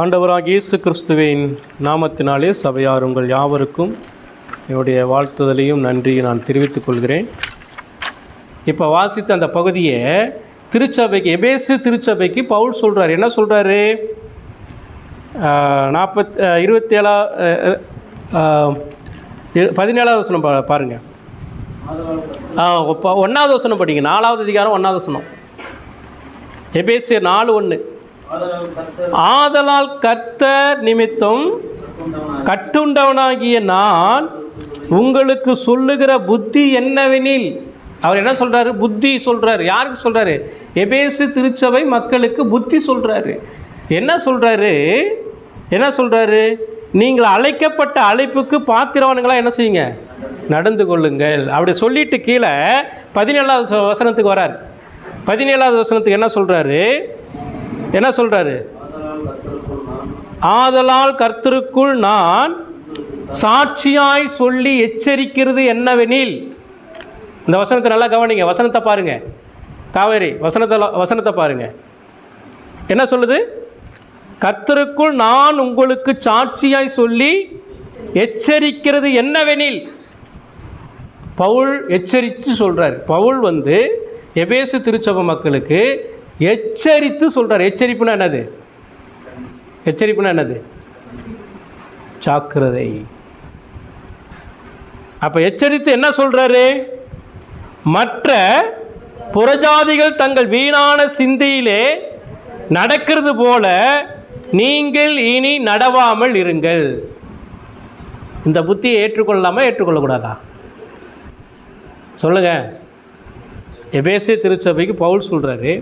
ஆண்டவராகிய இயேசு கிறிஸ்துவின் நாமத்தினாலே சபையார் உங்கள் யாவருக்கும் என்னுடைய வாழ்த்துதலையும் நன்றியை நான் தெரிவித்துக் கொள்கிறேன். இப்போ வாசித்த அந்த பகுதியை திருச்சபைக்கு, எபேசு திருச்சபைக்கு பவுல் சொல்கிறார். என்ன சொல்கிறாரு? 17வது வசனம் பாருங்கள். 1வது வசனம் படிங்க. 4வது அதிகாரம் 1வது வசனம். எபேசியர் 4:1. ஆதலால் கர்த்தர் நிமித்தம் கட்டுண்டவனாகிய நான் உங்களுக்கு சொல்லுகிற புத்தி என்னவெனில், அவர் என்ன சொல்றாரு? புத்தி சொல்றாரு. யாருக்கு சொல்றாரு? எபேசு திருச்சபை மக்களுக்கு புத்தி சொல்றாரு. என்ன சொல்றாரு? நீங்கள் அழைக்கப்பட்ட அழைப்புக்கு பாத்திரவான்களா என்ன செய்யுங்க? நடந்து கொள்ளுங்கள். அப்படி சொல்லிட்டு கீழே 17வது வசனத்துக்கு வரார். 17வது வசனத்துக்கு என்ன சொல்றாரு? ஆதலால் கர்த்தருக்குள் நான் சாட்சியாய் சொல்லி எச்சரிக்கிறது என்னவெனில், இந்த வசனத்தை நல்லா கவனிங்க. வசனத்தை பாருங்க. காவேரி வசனத்தை பாருங்க. என்ன சொல்லுது? கர்த்தருக்குள் நான் உங்களுக்கு சாட்சியாய் சொல்லி எச்சரிக்கிறது என்னவெனில். பவுல் எச்சரித்து சொல்றார். பவுல் எபேசு திருச்சபை மக்களுக்கு எச்சரித்து சொல்றார். எச்சரிப்புனா என்னது? ஜாக்கிரதை. அப்ப எச்சரித்து என்ன சொல்றாரு? மற்ற புறஜாதிகள் தங்கள் வீணான சிந்தையிலே நடக்கிறது போல நீங்கள் இனி நடவாமல் இருங்கள். இந்த புத்தியை ஏற்றுக்கொள்ளலாமா, ஏற்றுக்கொள்ளக்கூடாதா? சொல்லுங்க. எபேசு திருச்சபைக்கு பவுல் சொல்றாரு.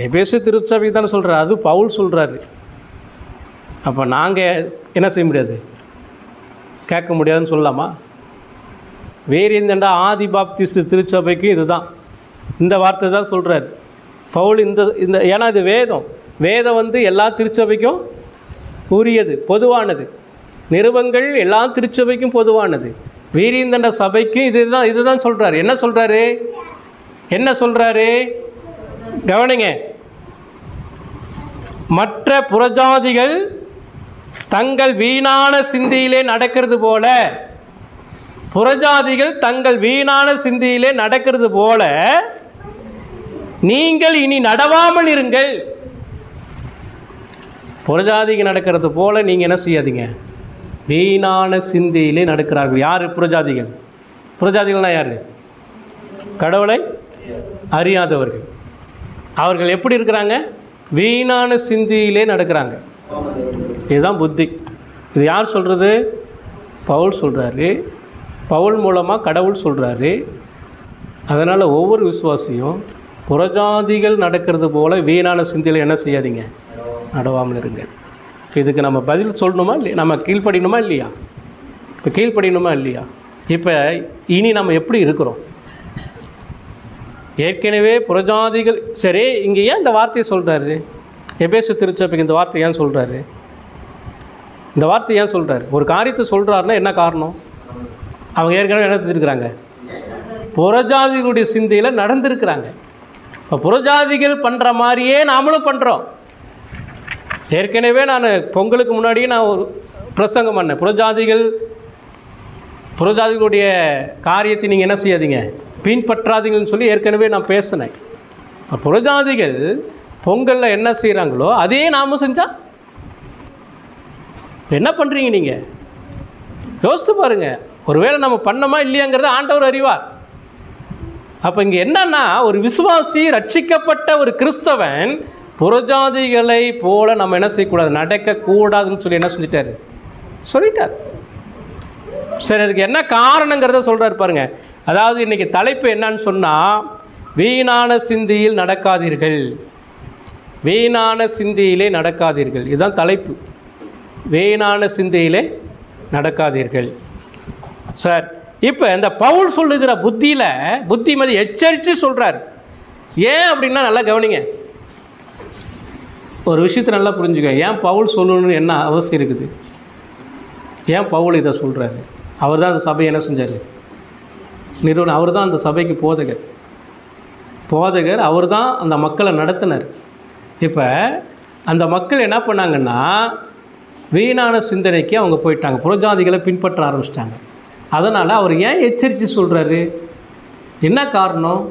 எபேசு திருச்சபைக்கு தானே சொல்றாரு, அது பவுல் சொல்றாரு. அப்போ நாங்கள் என்ன செய்ய முடியாது? கேட்க முடியாதுன்னு சொல்லலாமா? வேறு எந்தண்டா ஆதி பாப்திஸ்ட் திருச்சபைக்கு இதுதான், இந்த வார்த்தை தான் சொல்கிறார் பவுல். இந்த ஏன்னா இது வேதம் எல்லா திருச்சபைக்கும் உரியது, பொதுவானது. நிருபங்கள் எல்லா திருச்சபைக்கும் பொதுவானது. வீரியந்தண்ட சபைக்கும் இதுதான் சொல்கிறார். என்ன சொல்கிறாரு? கவனிங்க. மற்ற புறஜாதிகள் தங்கள் வீணான சிந்தையிலே நடக்கிறது போல, நீங்கள் இனி நடவாமல் இருங்கள். புறஜாதிகள் நடக்கிறது போல நீங்கள் என்ன செய்யாதீங்க? வீணான சிந்தையிலே நடக்கிறார்கள். யார் புறஜாதிகள்? புறஜாதிகள்னா யார்? கடவுளை அறியாதவர்கள். அவர்கள் எப்படி இருக்கிறாங்க? வீணான சிந்தையிலே நடக்கிறாங்க. இதுதான் புத்தி. இது யார் சொல்கிறது? பவுல் சொல்கிறாரு. பவுல் மூலமாக கடவுள் சொல்கிறாரு. அதனால் ஒவ்வொரு விசுவாசியும் புறஜாதிகள் நடக்கிறது போல் வீணான சிந்தையில் என்ன செய்யாதீங்க? நடவாமல் இருங்க. இதுக்கு நம்ம பதில் சொல்லணுமா இல்லையா? நம்ம கீழ்ப்படியணுமா இல்லையா? இப்போ இனி நம்ம எப்படி இருக்கிறோம்? ஏற்கனவே புறஜாதிகள். சரி, இங்கே ஏன் இந்த வார்த்தையை சொல்கிறாரு? எபேசு திருச்சபைக்கு இந்த வார்த்தை ஏன் சொல்கிறாரு? ஒரு காரியத்தை சொல்கிறாருன்னா என்ன காரணம்? அவங்க ஏற்கனவே என்ன செஞ்சுருக்கிறாங்க? புறஜாதிகளுடைய சிந்தையில் நடந்திருக்கிறாங்க. இப்போ புறஜாதிகள் பண்ணுற மாதிரியே நாமளும் பண்ணுறோம். ஏற்கனவே நான் பொங்கலுக்கு முன்னாடியே நான் ஒரு பிரசங்கம் பண்ணேன். புறஜாதிகளுடைய காரியத்தை நீங்கள் என்ன செய்யாதீங்க? பின்பற்றாதீங்கன்னு சொல்லி ஏற்கனவே நான் பேசினேன். புறஜாதிகள் பொங்கலில் என்ன செய்கிறாங்களோ அதே நாமும் செஞ்சால் என்ன பண்ணுறீங்க? நீங்கள் யோசித்து பாருங்கள். ஒருவேளை நம்ம பண்ணோமா இல்லையாங்கிறத ஆண்டவர் அறிவார். அப்போ இங்கே என்னன்னா, ஒரு விசுவாசி, ரட்சிக்கப்பட்ட ஒரு கிறிஸ்தவன் புறஜாதிகளை போல நம்ம என்ன செய்யக்கூடாது? நடக்கக்கூடாதுன்னு சொல்லி என்ன சொல்லிட்டார். சரி, அதுக்கு என்ன காரணங்கிறத சொல்கிறார் பாருங்க. அதாவது இன்றைக்கி தலைப்பு என்னன்னு சொன்னால், வீணான சிந்தையில் நடக்காதீர்கள். இதுதான் தலைப்பு. வீணான சிந்தையிலே நடக்காதீர்கள். சார், இப்போ இந்த பவுல் சொல்லுகிற புத்தி மாதிரி எச்சரித்து சொல்கிறார். ஏன் அப்படின்னா நல்லா கவனிங்க. ஒரு விஷயத்தை நல்லா புரிஞ்சுக்க. ஏன் பவுல் சொல்லணும்னு என்ன அவசியம் இருக்குது? ஏன் பவுல் இதை சொல்கிறாரு? அவர் தான் அந்த சபையை என்ன செஞ்சார்? நிறுவனம். அவர் தான் அந்த சபைக்கு போதகர். அவர் தான் அந்த மக்களை நடத்தினார். இப்போ அந்த மக்கள் என்ன பண்ணாங்கன்னா வீணான சிந்தனைக்கு அவங்க போயிட்டாங்க, புறஜாதிகளை பின்பற்ற ஆரம்பிச்சிட்டாங்க. அதனால் அவர் ஏன் எச்சரித்து சொல்கிறாரு? என்ன காரணம்?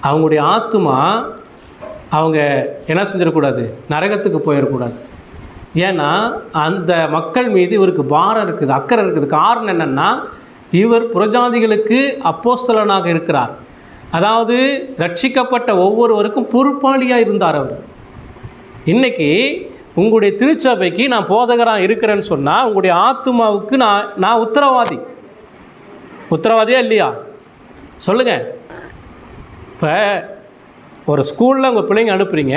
அவங்களுடைய ஆத்துமா அவங்க என்ன செஞ்சிடக்கூடாது, நரகத்துக்கு போயிடக்கூடாது. ஏன்னா அந்த மக்கள் மீது இவருக்கு பாரம் இருக்குது, அக்கறை இருக்குது. காரணம் என்னென்னா, இவர் புறஜாதிகளுக்கு அப்போஸ்தலனாக இருக்கிறார். அதாவது ரட்சிக்கப்பட்ட ஒவ்வொருவருக்கும் பொறுப்பாளியாக இருந்தார் அவர். இன்றைக்கி உங்களுடைய திருச்சபைக்கு நான் போதகராக இருக்கிறேன்னு சொன்னால் உங்களுடைய ஆத்துமாவுக்கு நான் உத்தரவாதியா இல்லையா? சொல்லுங்கள். இப்போ ஒரு ஸ்கூலில் உங்கள் பிள்ளைங்க அனுப்புகிறீங்க,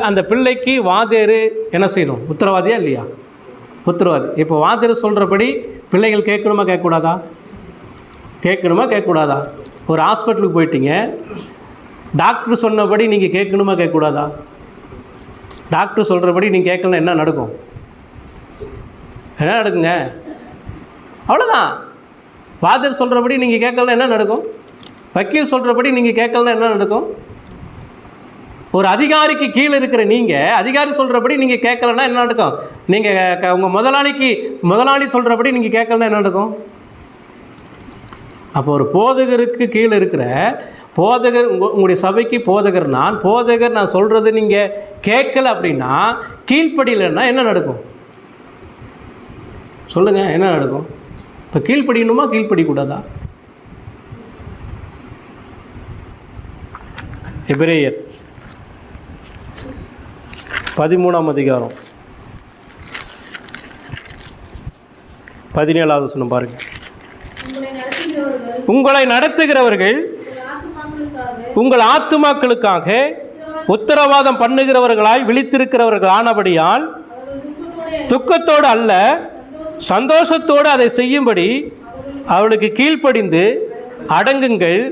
அந்த பிள்ளைக்கு வாத்தியார் என்ன செய்யணும்? உத்தரவாதியா இல்லையா? உத்தரவாதி. இப்போ வாத்தியார் சொல்கிறபடி பிள்ளைகள் கேட்கணுமா கேட்கக்கூடாதா? கேட்கக்கூடாதா? ஒரு ஹாஸ்பிட்டலுக்கு போயிட்டீங்க, டாக்டர் சொன்னபடி நீங்கள் கேட்கணுமா கேட்கக்கூடாதா? டாக்டர் சொல்கிறபடி நீங்கள் கேட்கலன்னா என்ன நடக்கும்? என்ன நடக்குங்க? அவ்வளோதான். வாத்தியார் சொல்கிறபடி நீங்கள் கேட்கலன்னா என்ன நடக்கும்? வக்கீல் சொல்கிறபடி நீங்கள் கேட்கலன்னா என்ன நடக்கும்? ஒரு அதிகாரிக்கு கீழே இருக்கிற நீங்கள் அதிகாரி சொல்கிறபடி நீங்கள் கேட்கலன்னா என்ன நடக்கும்? நீங்கள் உங்கள் முதலாளி சொல்கிறபடி நீங்கள் கேட்கலன்னா என்ன நடக்கும்? அப்போ ஒரு போதகருக்கு கீழே இருக்கிற போதகர், உங்களுடைய சபைக்கு போதகர் நான் சொல்கிறது நீங்கள் கேட்கல அப்படின்னா, கீழ்ப்படியலைன்னா என்ன நடக்கும்? சொல்லுங்கள், என்ன நடக்கும்? இப்போ கீழ்ப்படியணுமா கீழ்ப்படிக்கூடாதா? எபிரேயர் 13ஆம் அதிகாரம் 17வது வசனம் பாருங்கள். உங்களை நடத்துகிறவர்கள் உங்கள் ஆத்துமாக்களுக்காக உத்தரவாதம் பண்ணுகிறவர்களாய் விழித்திருக்கிறவர்கள் ஆனபடியால் துக்கத்தோடு அல்ல சந்தோஷத்தோடு அதை செய்யும்படி அவளுக்கு கீழ்ப்படிந்து அடங்குங்கள்.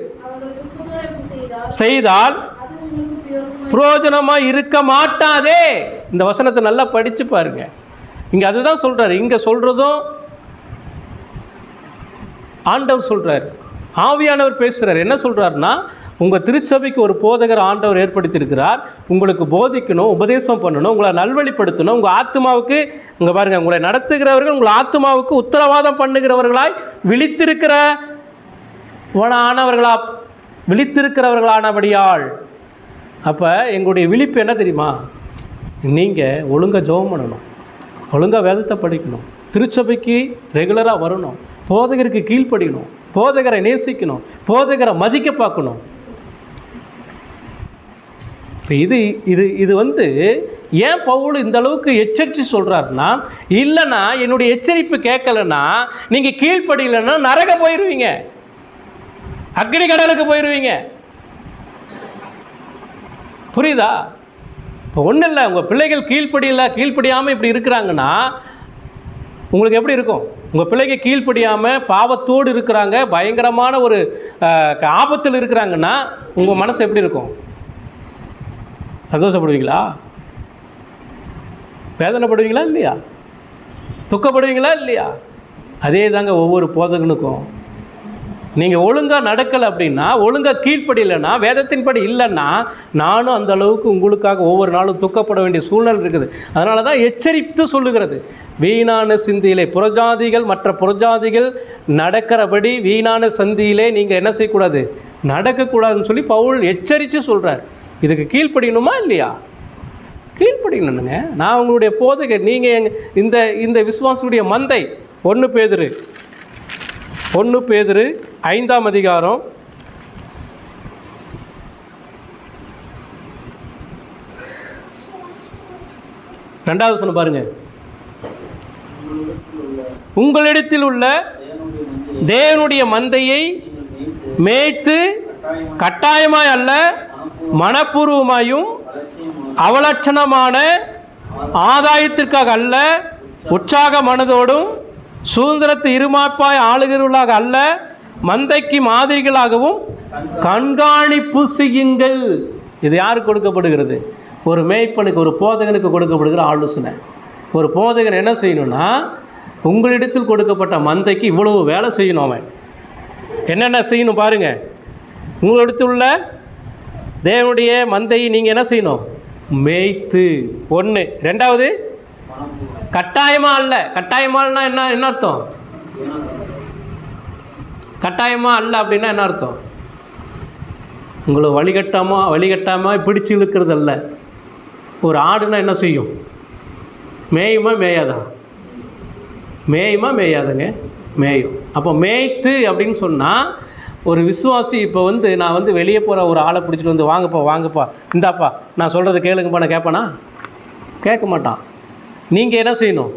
செய்தால் பிரயோஜனமாக இருக்க மாட்டாதே. இந்த வசனத்தை நல்லா படித்து பாருங்க. இங்கே அதுதான் சொல்கிறார். இங்கே சொல்கிறதும் ஆண்டவர் சொல்கிறார், ஆவியானவர் பேசுகிறார். என்ன சொல்கிறாருன்னா, உங்கள் திருச்சபைக்கு ஒரு போதகர் ஆண்டவர் ஏற்படுத்தியிருக்கிறார். உங்களுக்கு போதிக்கணும், உபதேசம் பண்ணணும், உங்களை நல்வழிப்படுத்தணும். உங்கள் ஆத்மாவுக்கு இங்கே பாருங்கள், உங்களை நடத்துகிறவர்கள் உங்கள் ஆத்மாவுக்கு உத்தரவாதம் பண்ணுகிறவர்களாய் விழித்திருக்கிறவர்களானபடியால். அப்போ எங்களுடைய விழிப்பு என்ன தெரியுமா? நீங்கள் ஒழுங்காக ஜெபம் பண்ணணும், ஒழுங்காக வேதத்தை படிக்கணும், திருச்சபைக்கு ரெகுலராக வரணும், போதகருக்கு கீழ்ப்படிக்கணும், போதகரை நேசிக்கணும், போதகரை மதிக்க பார்க்கணும். இப்போ இது ஏன் பவுல் இந்த அளவுக்கு எச்சரித்து சொல்கிறாருன்னா, இல்லைன்னா என்னுடைய எச்சரிப்பு கேட்கலன்னா, நீங்கள் கீழ்ப்படியலைன்னா நரகம் போயிடுவீங்க, அக்னி கடலுக்கு போயிடுவீங்க. புரியுதா? இப்போ ஒன்றும் இல்லை, உங்கள் பிள்ளைகள் கீழ்ப்படியாமல் இப்படி இருக்கிறாங்கன்னா உங்களுக்கு எப்படி இருக்கும்? உங்கள் பிள்ளைங்க கீழ்ப்படியாமல் பாவத்தோடு இருக்கிறாங்க, பயங்கரமான ஒரு ஆபத்தில் இருக்கிறாங்கன்னா உங்கள் மனசு எப்படி இருக்கும்? சந்தோஷப்படுவீங்களா? வேதனைப்படுவீங்களா இல்லையா? துக்கப்படுவீங்களா இல்லையா? அதே தாங்க ஒவ்வொரு போதகனுக்கும். நீங்கள் ஒழுங்காக நடக்கலை அப்படின்னா, ஒழுங்காக கீழ்ப்படியலைன்னா, வேதத்தின்படி இல்லைன்னா, நானும் அந்த அளவுக்கு உங்களுக்காக ஒவ்வொரு நாளும் துக்கப்பட வேண்டிய சூழ்நிலை இருக்குது. அதனால தான் எச்சரித்து சொல்லுகிறது, வீணான சிந்தியிலே மற்ற புறஜாதிகள் நடக்கிறபடி வீணான சந்தியிலே நீங்கள் என்ன செய்யக்கூடாது, நடக்கக்கூடாதுன்னு சொல்லி பவுல் எச்சரித்து சொல்கிறார். இதுக்கு கீழ்ப்படியணுமா இல்லையா? கீழ்ப்படியணுங்க. நான் உங்களுடைய போதகர், நீங்கள் இந்த விசுவாசனுடைய மந்தை. 1 பேதுரு 5ஆம் அதிகாரம் 2வது வசனம் பாருங்க. உங்களிடத்தில் உள்ள தேவனுடைய மந்தையை மேய்த்து கட்டாயமாய் அல்ல மனப்பூர்வமாயும் அவலட்சணமான ஆதாயத்திற்காக அல்ல உற்சாக மனதோடும் சுதந்திரத்தை இருமாப்பாய் ஆளுகிறவர்களாக அல்ல மந்தைக்கு மாதிரிகளாகவும் கண்காணிப்பு செய்யுங்கள். இது யாருக்கு கொடுக்கப்படுகிறது? ஒரு மேய்ப்பனுக்கு, ஒரு போதகனுக்கு கொடுக்கப்படுகிற ஆலோசனை. ஒரு போதகன் என்ன செய்யணும்னா, உங்களிடத்தில் கொடுக்கப்பட்ட மந்தைக்கு இவ்வளவு வேலை செய்யணும். அவன் என்னென்ன செய்யணும் பாருங்கள். உங்களிடத்தில் உள்ள தேவனுடைய மந்தையை நீங்கள் என்ன செய்யணும்? மேய்த்து. ஒன்று. ரெண்டாவது கட்டாயமாக அல்ல. கட்டாயமால்னா என்ன அர்த்தம்? கட்டாயமாக அல்ல அப்படின்னா என்ன அர்த்தம்? உங்களை வழிகட்டாமல் பிடிச்சி இழுக்கிறது அல்ல. ஒரு ஆடுனா என்ன செய்யும்? மேயுமா மேயாதா? மேயுமா மேயாதுங்க? மேயும். அப்போ மேய்த்து அப்படின்னு சொன்னால் ஒரு விசுவாசி இப்போ நான் வெளியே போகிற ஒரு ஆளை பிடிச்சிட்டு வாங்கப்பா இந்தாப்பா நான் சொல்கிறது கேளுங்கப்பா நான் கேட்பானா? கேட்க மாட்டான். நீங்கள் என்ன செய்யணும்?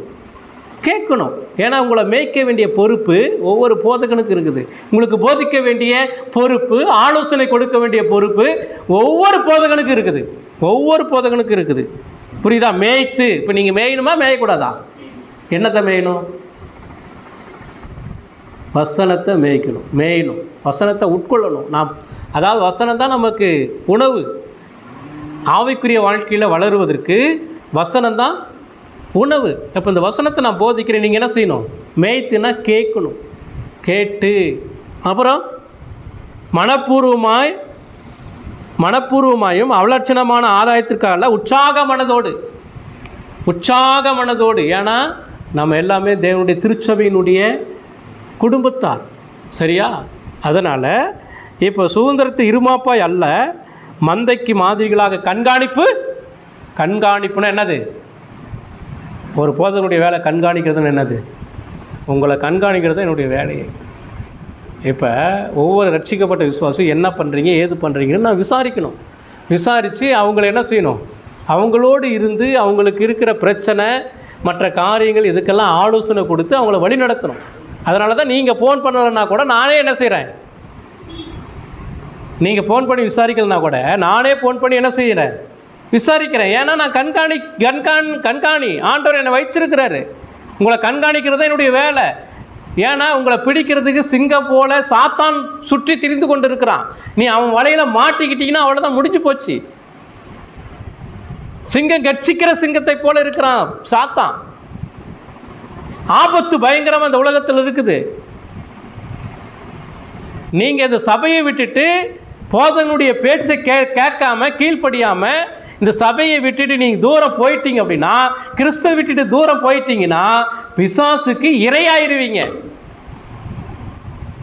கேட்கணும். ஏன்னா உங்களை மேய்க்க வேண்டிய பொறுப்பு ஒவ்வொரு போதகனுக்கு இருக்குது. உங்களுக்கு போதிக்க வேண்டிய பொறுப்பு, ஆலோசனை கொடுக்க வேண்டிய பொறுப்பு ஒவ்வொரு போதகனுக்கு இருக்குது. புரியுதா? மேய்த்து. இப்போ நீங்கள் மேயணுமா மேயக்கூடாதா? என்னத்தை மேயணும்? வசனத்தை மேயணும். வசனத்தை உட்கொள்ளணும். அதாவது வசனம் தான் நமக்கு உணவு. ஆவிக்குரிய வாழ்க்கையில் வளருவதற்கு வசனம் தான் உணவு. இப்போ இந்த வசனத்தை நான் போதிக்கிறேன், நீங்கள் என்ன செய்யணும்? மேய்த்துனா கேட்கணும். கேட்டு அப்புறம் மனப்பூர்வமாயும் அவலட்சணமான ஆதாயத்திற்காக உற்சாக மனதோடு. ஏன்னா நம்ம எல்லாமே தேவனுடைய திருச்சபையினுடைய குடும்பத்தார், சரியா? அதனால் இப்போ சுதந்திரத்தை இருமாப்பாய் அல்ல, மந்தைக்கு மாதிரிகளாக கண்காணிப்புனா என்னது? ஒரு போதனுடைய வேலை கண்காணிக்கிறதுன்னு என்னது? உங்களை கண்காணிக்கிறது என்னுடைய வேலையை. இப்போ ஒவ்வொரு ரட்சிக்கப்பட்ட விசுவாசி என்ன பண்ணுறீங்க ஏது பண்ணுறீங்கன்னு நான் விசாரிக்கணும். விசாரித்து அவங்கள என்ன செய்யணும்? அவங்களோடு இருந்து அவங்களுக்கு இருக்கிற பிரச்சனை மற்ற காரியங்கள் இதுக்கெல்லாம் ஆலோசனை கொடுத்து அவங்கள வழி நடத்தணும். அதனால தான் நீங்கள் ஃபோன் பண்ணலைன்னா கூட நானே என்ன செய்கிறேன்? நீங்கள் ஃபோன் பண்ணி விசாரிக்கலைன்னா கூட நானே ஃபோன் பண்ணி என்ன செய்கிறேன்? விசாரிக்கிறேன். ஏன்னா நான் கண்காணி ஆண்டவர் என்னை வச்சிருக்கிறாரு. உங்களை கண்காணிக்கிறது என்னுடைய வேலை. ஏன்னா உங்களை பிடிக்கிறதுக்கு சிங்கம் போல சாத்தான் சுற்றி திரிந்து கொண்டு இருக்கிறான். நீ அவன் வலையில் மாட்டிக்கிட்டீங்கன்னா அவ்வளோதான், முடிஞ்சு போச்சு. சிங்கம் கட்சிக்கிற சிங்கத்தை போல இருக்கிறான் சாத்தான். ஆபத்து பயங்கரமாக இந்த உலகத்தில் இருக்குது. நீங்கள் இந்த சபையை விட்டுட்டு போதனுடைய பேச்சை கேட்காம கீழ்ப்படியாமல் இந்த சபையை விட்டுட்டு நீங்கள் தூரம் போயிட்டீங்க அப்படின்னா, கிறிஸ்துவை விட்டுட்டு தூரம் போயிட்டீங்கன்னா பிசாசுக்கு இரையாயிருவீங்க.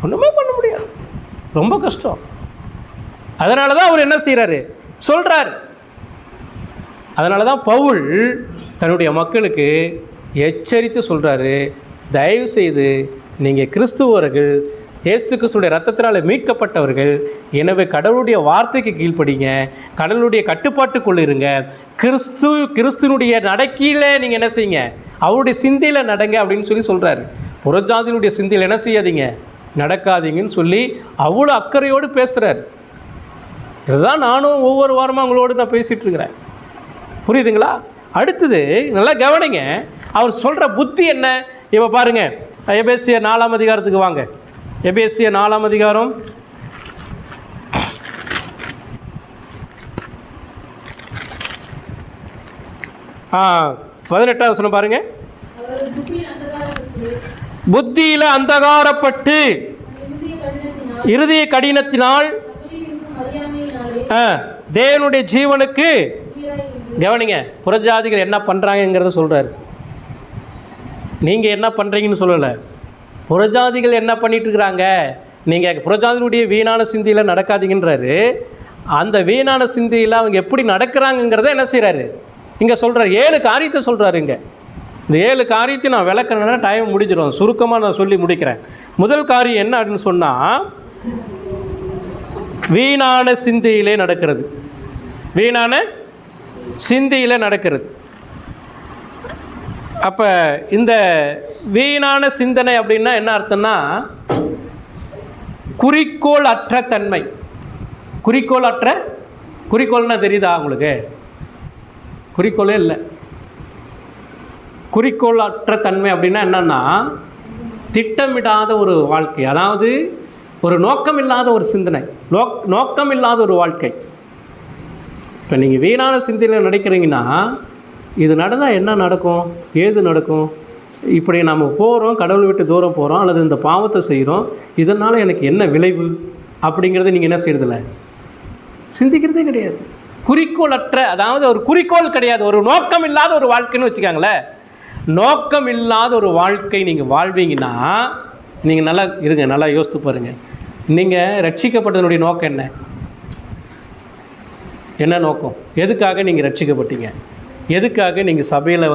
ஒன்றுமே பண்ண முடியாது, ரொம்ப கஷ்டம். அதனால தான் அவர் என்ன செய்கிறாரு? சொல்கிறார். அதனால தான் பவுல் தன்னுடைய மக்களுக்கு எச்சரித்து சொல்கிறாரு, தயவு செய்து நீங்கள் கிறிஸ்துவர்கள், இயேசு கிறிஸ்துடைய ரத்தத்தினால் மீட்கப்பட்டவர்கள், எனவே கடவுளுடைய வார்த்தைக்கு கீழ்ப்படிங்க, கடவுளுடைய கட்டுப்பாட்டுக்குள்ள இருங்க, கிறிஸ்துவனுடைய நடக்கையில் நீங்கள் என்ன செய்யுங்க, அவருடைய சிந்தையில் நடங்க அப்படின்னு சொல்கிறாரு. புறஜாதியினுடைய சிந்தையில் என்ன செய்யாதீங்க, நடக்காதீங்கன்னு சொல்லி அவ்வளோ அக்கறையோடு பேசுகிறார். இதுதான் நானும் ஒவ்வொரு வாரமாக உங்களோடு நான் பேசிகிட்டு இருக்கிறேன். புரியுதுங்களா? அடுத்தது நல்லா கவனிங்க, அவர் சொல்கிற புத்தி என்ன? இப்போ பாருங்கள், எபேசியர் 4ஆம் அதிகாரத்துக்கு வாங்க. எபேசியர் 4ஆம் அதிகாரம் 18வது வசனம் பாருங்க. புத்தியில அந்தகாரப்பட்டு இருதய கடினத்தினால் தேவனுடைய ஜீவனுக்கு, கவனிங்க, புறஜாதிகள் என்ன பண்ணுறாங்கிறத சொல்கிறார். நீங்கள் என்ன பண்ணுறீங்கன்னு சொல்லலை, புறஜாதிகள் என்ன பண்ணிட்டு இருக்கிறாங்க. நீங்கள் புறஜாதிகளுடைய வீணான சிந்தையில் நடக்காதீங்கன்றாரு. அந்த வீணான சிந்தையில் அவங்க எப்படி நடக்கிறாங்கிறத என்ன செய்கிறாரு இங்கே சொல்கிறார். 7 காரியத்தை சொல்கிறாரு. இங்கே இந்த 7 காரியத்தை நான் விளக்கணுன்னா டைம் முடிஞ்சிடும். சுருக்கமாக நான் சொல்லி முடிக்கிறேன். முதல் காரியம் என்ன அப்படின்னு சொன்னால், வீணான சிந்தையிலே நடக்கிறது. வீணான சிந்தையில் நடக்கிறது. அப்போ இந்த வீணான சிந்தனை அப்படின்னா என்ன அர்த்தம்னா, குறிக்கோள் அற்ற தன்மை. குறிக்கோள்னா தெரியுதா உங்களுக்கு? குறிக்கோளே இல்லை. குறிக்கோள் அற்ற தன்மை அப்படின்னா என்னன்னா, திட்டமிடாத ஒரு வாழ்க்கை, அதாவது ஒரு நோக்கம் இல்லாத ஒரு சிந்தனை, நோக்கம் இல்லாத ஒரு வாழ்க்கை. இப்போ நீங்கள் வீணான சிந்தனையில் நடிக்கிறீங்கன்னா, இது நடந்தால் என்ன நடக்கும், ஏது நடக்கும், இப்படி நம்ம போகிறோம், கடவுள் விட்டு தூரம் போகிறோம், அல்லது இந்த பாவத்தை செய்கிறோம், இதனால் எனக்கு என்ன விளைவு அப்படிங்கிறத நீங்கள் என்ன செய்யறதில்ல, சிந்திக்கிறதே கிடையாது. குறிக்கோளற்ற, அதாவது ஒரு குறிக்கோள் கிடையாது, ஒரு நோக்கம் இல்லாத ஒரு வாழ்க்கைன்னு வச்சுக்காங்களேன். நோக்கம் இல்லாத ஒரு வாழ்க்கை நீங்கள் வாழ்வீங்கன்னா, நீங்கள் நல்லா இருங்க, நல்லா யோசித்து பாருங்கள். நீங்கள் ரட்சிக்கப்பட்டதனுடைய நோக்கம் என்ன? என்ன நோக்கம்? எதுக்காக நீங்கள் ரட்சிக்கப்பட்டீங்க? எதுக்காக நீங்கள் சபையில்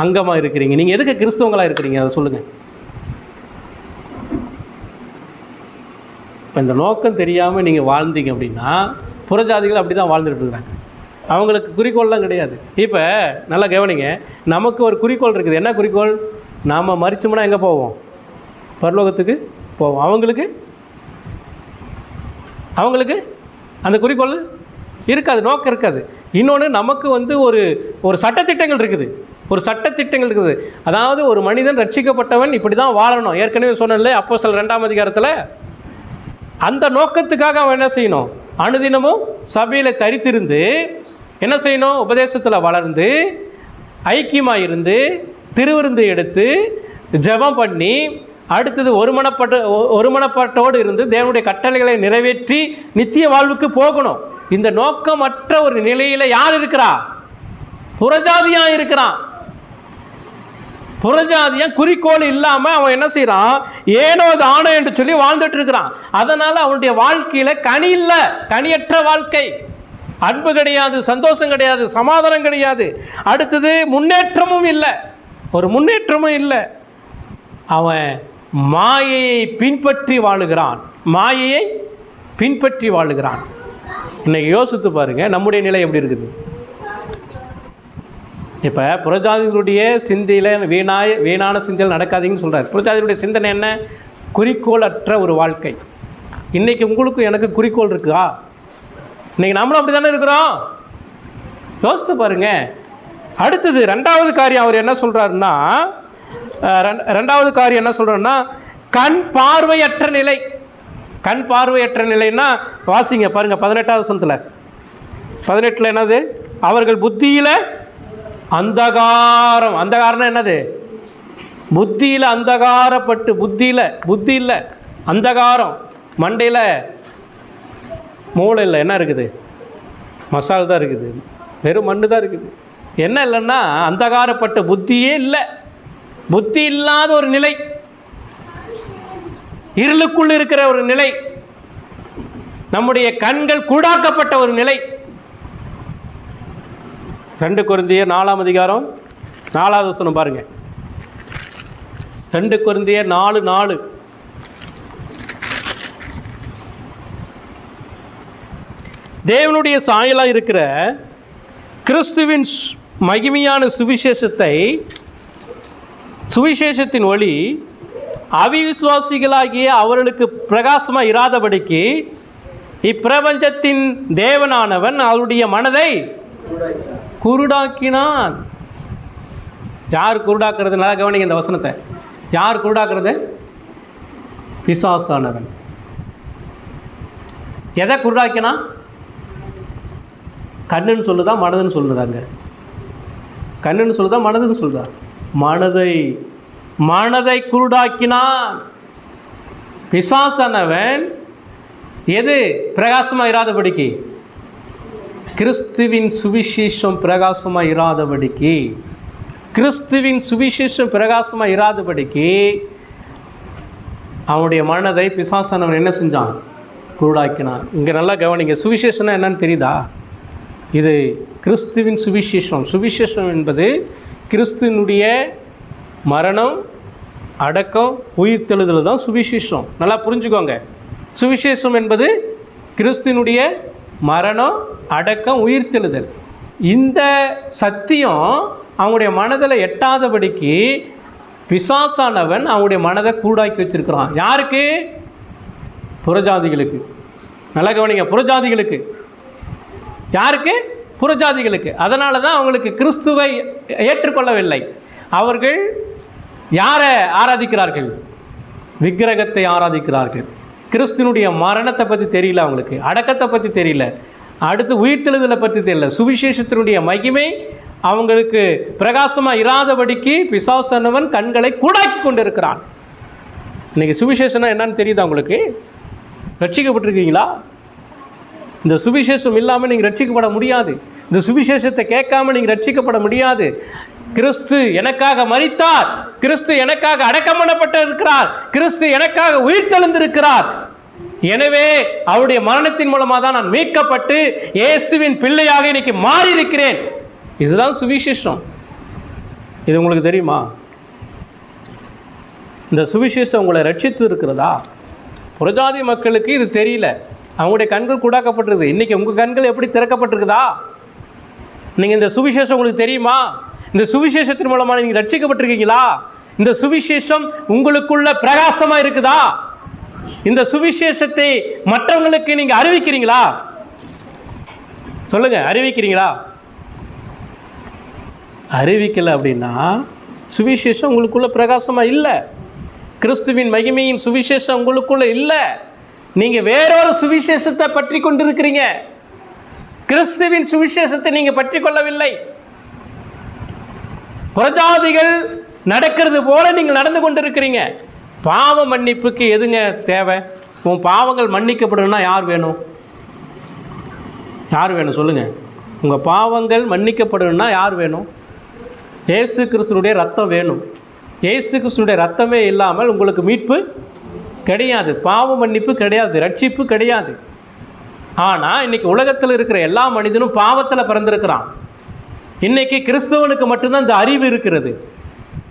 அங்கமாக இருக்கிறீங்க? நீங்கள் எதுக்கு கிறிஸ்தவங்களாக இருக்கிறீங்க? அதை சொல்லுங்கள். இப்போ இந்த நோக்கம் தெரியாமல் நீங்கள் வாழ்ந்தீங்க அப்படின்னா, புறஜாதிகள் அப்படி தான் வாழ்ந்துட்டு இருக்கிறாங்க. அவங்களுக்கு குறிக்கோள்லாம் கிடையாது. இப்போ நல்லா கவனிங்க, நமக்கு ஒரு குறிக்கோள் இருக்குது. என்ன குறிக்கோள்? நாம் மரிச்சோம்னா எங்கே போவோம்? பரலோகத்துக்கு போவோம். அவங்களுக்கு அந்த குறிக்கோள் இருக்காது, நோக்கம் இருக்காது. இன்னொன்று, நமக்கு ஒரு சட்டத்திட்டங்கள் இருக்குது. அதாவது ஒரு மனிதன் ரட்சிக்கப்பட்டவன் இப்படி தான் வாழணும். ஏற்கனவே சொன்னேன்ல, அப்போஸ்தலர் 2ஆம் அதிகாரத்தில். அந்த நோக்கத்துக்காக அவன் என்ன செய்யணும்? அனுதினமும் சபையில் தரித்திருந்து என்ன செய்யணும்? உபதேசத்தில் வளர்ந்து, ஐக்கியமாக இருந்து, திருவிருந்து எடுத்து, ஜெபம் பண்ணி, அடுத்தது ஒருமனப்பாட்டோடு இருந்து தேவனுடைய கட்டளைகளை நிறைவேற்றி நித்திய வாழ்வுக்கு போகணும். இந்த நோக்கமற்ற ஒரு நிலையில் யார் இருக்கிறா? புறஜாதியாக இருக்கிறான். புறஜாதியாக குறிக்கோள் இல்லாமல் அவன் என்ன செய்கிறான்? ஏனோ தானோ என்று சொல்லி வாழ்ந்துட்டு இருக்கிறான். அதனால் அவனுடைய வாழ்க்கையில் கனி இல்லை, கனியற்ற வாழ்க்கை. அன்பு கிடையாது, சந்தோஷம் கிடையாது, சமாதானம் கிடையாது. அடுத்தது முன்னேற்றமும் இல்லை, ஒரு முன்னேற்றமும் இல்லை. அவன் மாயையை பின்பற்றி வாழுகிறான். இன்னைக்கு யோசித்து பாருங்க, நம்முடைய நிலை எப்படி இருக்குது? இப்போ புறஜாதிகளுடைய சிந்தையில் வீணான சிந்தையில் நடக்காதீங்கன்னு சொல்கிறார். புறஜாதிகளுடைய சிந்தனை என்ன? குறிக்கோள் அற்ற ஒரு வாழ்க்கை. இன்றைக்கி உங்களுக்கு எனக்கு குறிக்கோள் இருக்குதா? இன்றைக்கி நம்மளும் அப்படி தானே இருக்கிறோம். யோசித்து பாருங்க. அடுத்தது ரெண்டாவது காரியம் அவர் என்ன சொல்கிறாருன்னா, கண் பார்வையற்ற நிலை. கண் பார்வையற்ற நிலைன்னா வாசிங்க பாருங்க, 18வது வசனத்தில். 18 என்னது? அவர்கள் புத்தியில் அந்தகாரம். அந்தகாரம்னா என்னது? புத்தியில் அந்தகாரப்பட்டு, புத்தி இல்லை, அந்தகாரம். மண்டையில் மூளை இல்லை, என்ன இருக்குது? மசால் தான் இருக்குது, வெறும் மண்ணு தான் இருக்குது. என்ன இல்லைன்னா அந்தகாரப்பட்ட புத்தியே இல்லை. புத்தி இல்லாத ஒரு நிலை, இருளுக்குள் இருக்கிற ஒரு நிலை, நம்முடைய கண்கள் கூடாக்கப்பட்ட ஒரு நிலை. 2 கொரிந்தியர் 4ஆம் அதிகாரம் 4வது வசனம் பாருங்க. 2 கொரிந்தியர் 4:4. தேவனுடைய சாயலாக இருக்கிற கிறிஸ்துவின் மகிமையான சுவிசேஷத்தின் ஒளி அவிசுவாசிகளாகிய அவர்களுக்கு பிரகாசமாக இராதபடிக்கு இப்பிரபஞ்சத்தின் தேவனானவன் அவருடைய மனதை குருடாக்கினான். யார் குருடாக்குறது? நல்லா கவனிங்க இந்த வசனத்தை. யார் குருடாக்குறது? பிசாசானவன். எதை குருடாக்கினா? கண்ணுன்னு சொல்லுதா, மனதுன்னு சொல்லுதாங்க? கண்ணுன்னு சொல்லுதா, மனதுன்னு சொல்லுதா? மனதை குருடாக்கினான். பிசாசானவன் எது பிரகாசமாக இராதபடிக்கு? கிறிஸ்துவின் சுவிசேஷம் பிரகாசமாக இராதபடிக்கு. கிறிஸ்துவின் சுவிசேஷம் பிரகாசமாக இராதபடிக்கு அவனுடைய மனதை பிசாசானவன் என்ன செஞ்சான்? குருடாக்கினான். இங்கே நல்லா கவனிங்க. சுவிசேஷம்னா என்னன்னு தெரியுதா? இது கிறிஸ்துவின் சுவிசேஷம். சுவிசேஷம் என்பது கிறிஸ்துவனுடைய மரணம், அடக்கம், உயிர்த்தெழுதல் தான் சுவிசேஷம். நல்லா புரிஞ்சுக்கோங்க. சுவிசேஷம் என்பது கிறிஸ்துவனுடைய மரணம், அடக்கம், உயிர்த்தெழுதல். இந்த சத்தியம் அவங்களுடைய மனதில் எட்டாதபடிக்கு பிசாசானவன் அவங்களுடைய மனதை கூடாக்கி வச்சிருக்கிறான். யாருக்கு? புறஜாதிகளுக்கு. நல்லா கவனிங்க, புறஜாதிகளுக்கு. யாருக்கு? புறஜாதிகளுக்கு. அதனால தான் அவங்களுக்கு கிறிஸ்துவை ஏற்றுக்கொள்ளவில்லை. அவர்கள் யாரை ஆராதிக்கிறார்கள்? விக்கிரகத்தை ஆராதிக்கிறார்கள். கிறிஸ்துவனுடைய மரணத்தை பற்றி தெரியல அவங்களுக்கு, அடக்கத்தை பற்றி தெரியல, அடுத்து உயிர்த்தெழுதலை பற்றி தெரியல. சுவிசேஷத்தினுடைய மகிமை அவங்களுக்கு பிரகாசமாக இராதபடிக்கு பிசாசானவன் கண்களை கூடாக்கி கொண்டு இருக்கிறான். இன்றைக்கி சுவிசேஷனா என்னன்னு தெரியுதா உங்களுக்கு? ரட்சிக்கப்பட்டிருக்கீங்களா? இந்த சுவிசேஷம் இல்லாமல் நீங்கள் ரட்சிக்கப்பட முடியாது. இந்த சுவிசேஷத்தை கேட்காம நீங்கள் ரட்சிக்கப்பட முடியாது. கிறிஸ்து எனக்காக மரித்தார், கிறிஸ்து எனக்காக அடக்கம் பண்ணப்பட்டிருக்கிறார், கிறிஸ்து எனக்காக உயிர்த்தெழுந்திருக்கிறார். எனவே அவருடைய மரணத்தின் மூலமாக தான் நான் மீட்கப்பட்டு இயேசுவின் பிள்ளையாக இன்னைக்கு மாறி இருக்கிறேன். இதுதான் சுவிசேஷம். இது உங்களுக்கு தெரியுமா? இந்த சுவிசேஷம் உங்களை ரட்சித்து இருக்கிறதா? புறஜாதி மக்களுக்கு இது தெரியல, அவங்களுடைய கண்கள் கூடாக்கப்பட்டிருக்குது. இன்றைக்கி உங்கள் கண்கள் எப்படி திறக்கப்பட்டிருக்குதா? நீங்கள் இந்த சுவிசேஷம் உங்களுக்கு தெரியுமா? இந்த சுவிசேஷத்தின் மூலமாக நீங்கள் ரட்சிக்கப்பட்டிருக்கீங்களா? இந்த சுவிசேஷம் உங்களுக்குள்ள பிரகாசமாக இருக்குதா? இந்த சுவிசேஷத்தை மற்றவங்களுக்கு நீங்கள் அறிவிக்கிறீங்களா? சொல்லுங்க, அறிவிக்கிறீங்களா? அறிவிக்கலை அப்படின்னா சுவிசேஷம் உங்களுக்குள்ள பிரகாசமாக இல்லை. கிறிஸ்துவின் மகிமையின் சுவிசேஷம் உங்களுக்குள்ள இல்லை. நீங்கள் வேறொரு சுவிசேஷத்தை பற்றி கொண்டிருக்கிறீங்க. கிறிஸ்துவின் சுவிசேஷத்தை நீங்கள் பற்றி கொள்ளவில்லை. புறஜாதிகள் நடக்கிறது போல நீங்கள் நடந்து கொண்டிருக்கிறீங்க. பாவ மன்னிப்புக்கு எதுங்க தேவை? உன் பாவங்கள் மன்னிக்கப்படணும்னா யார் வேணும்? யார் வேணும் சொல்லுங்கள்? உங்கள் பாவங்கள் மன்னிக்கப்படணும்னா யார் வேணும்? இயேசு கிறிஸ்துனுடைய ரத்தம் வேணும். இயேசு கிறிஸ்துனுடைய ரத்தமே இல்லாமல் உங்களுக்கு மீட்பு கிடையாது, பாவ மன்னிப்பு கிடையாது, ரட்சிப்பு கிடையாது. ஆனால் இன்றைக்கி உலகத்தில் இருக்கிற எல்லா மனிதனும் பாவத்தில் பிறந்திருக்கிறான். இன்றைக்கி கிறிஸ்தவனுக்கு மட்டும்தான் இந்த அறிவு இருக்கிறது.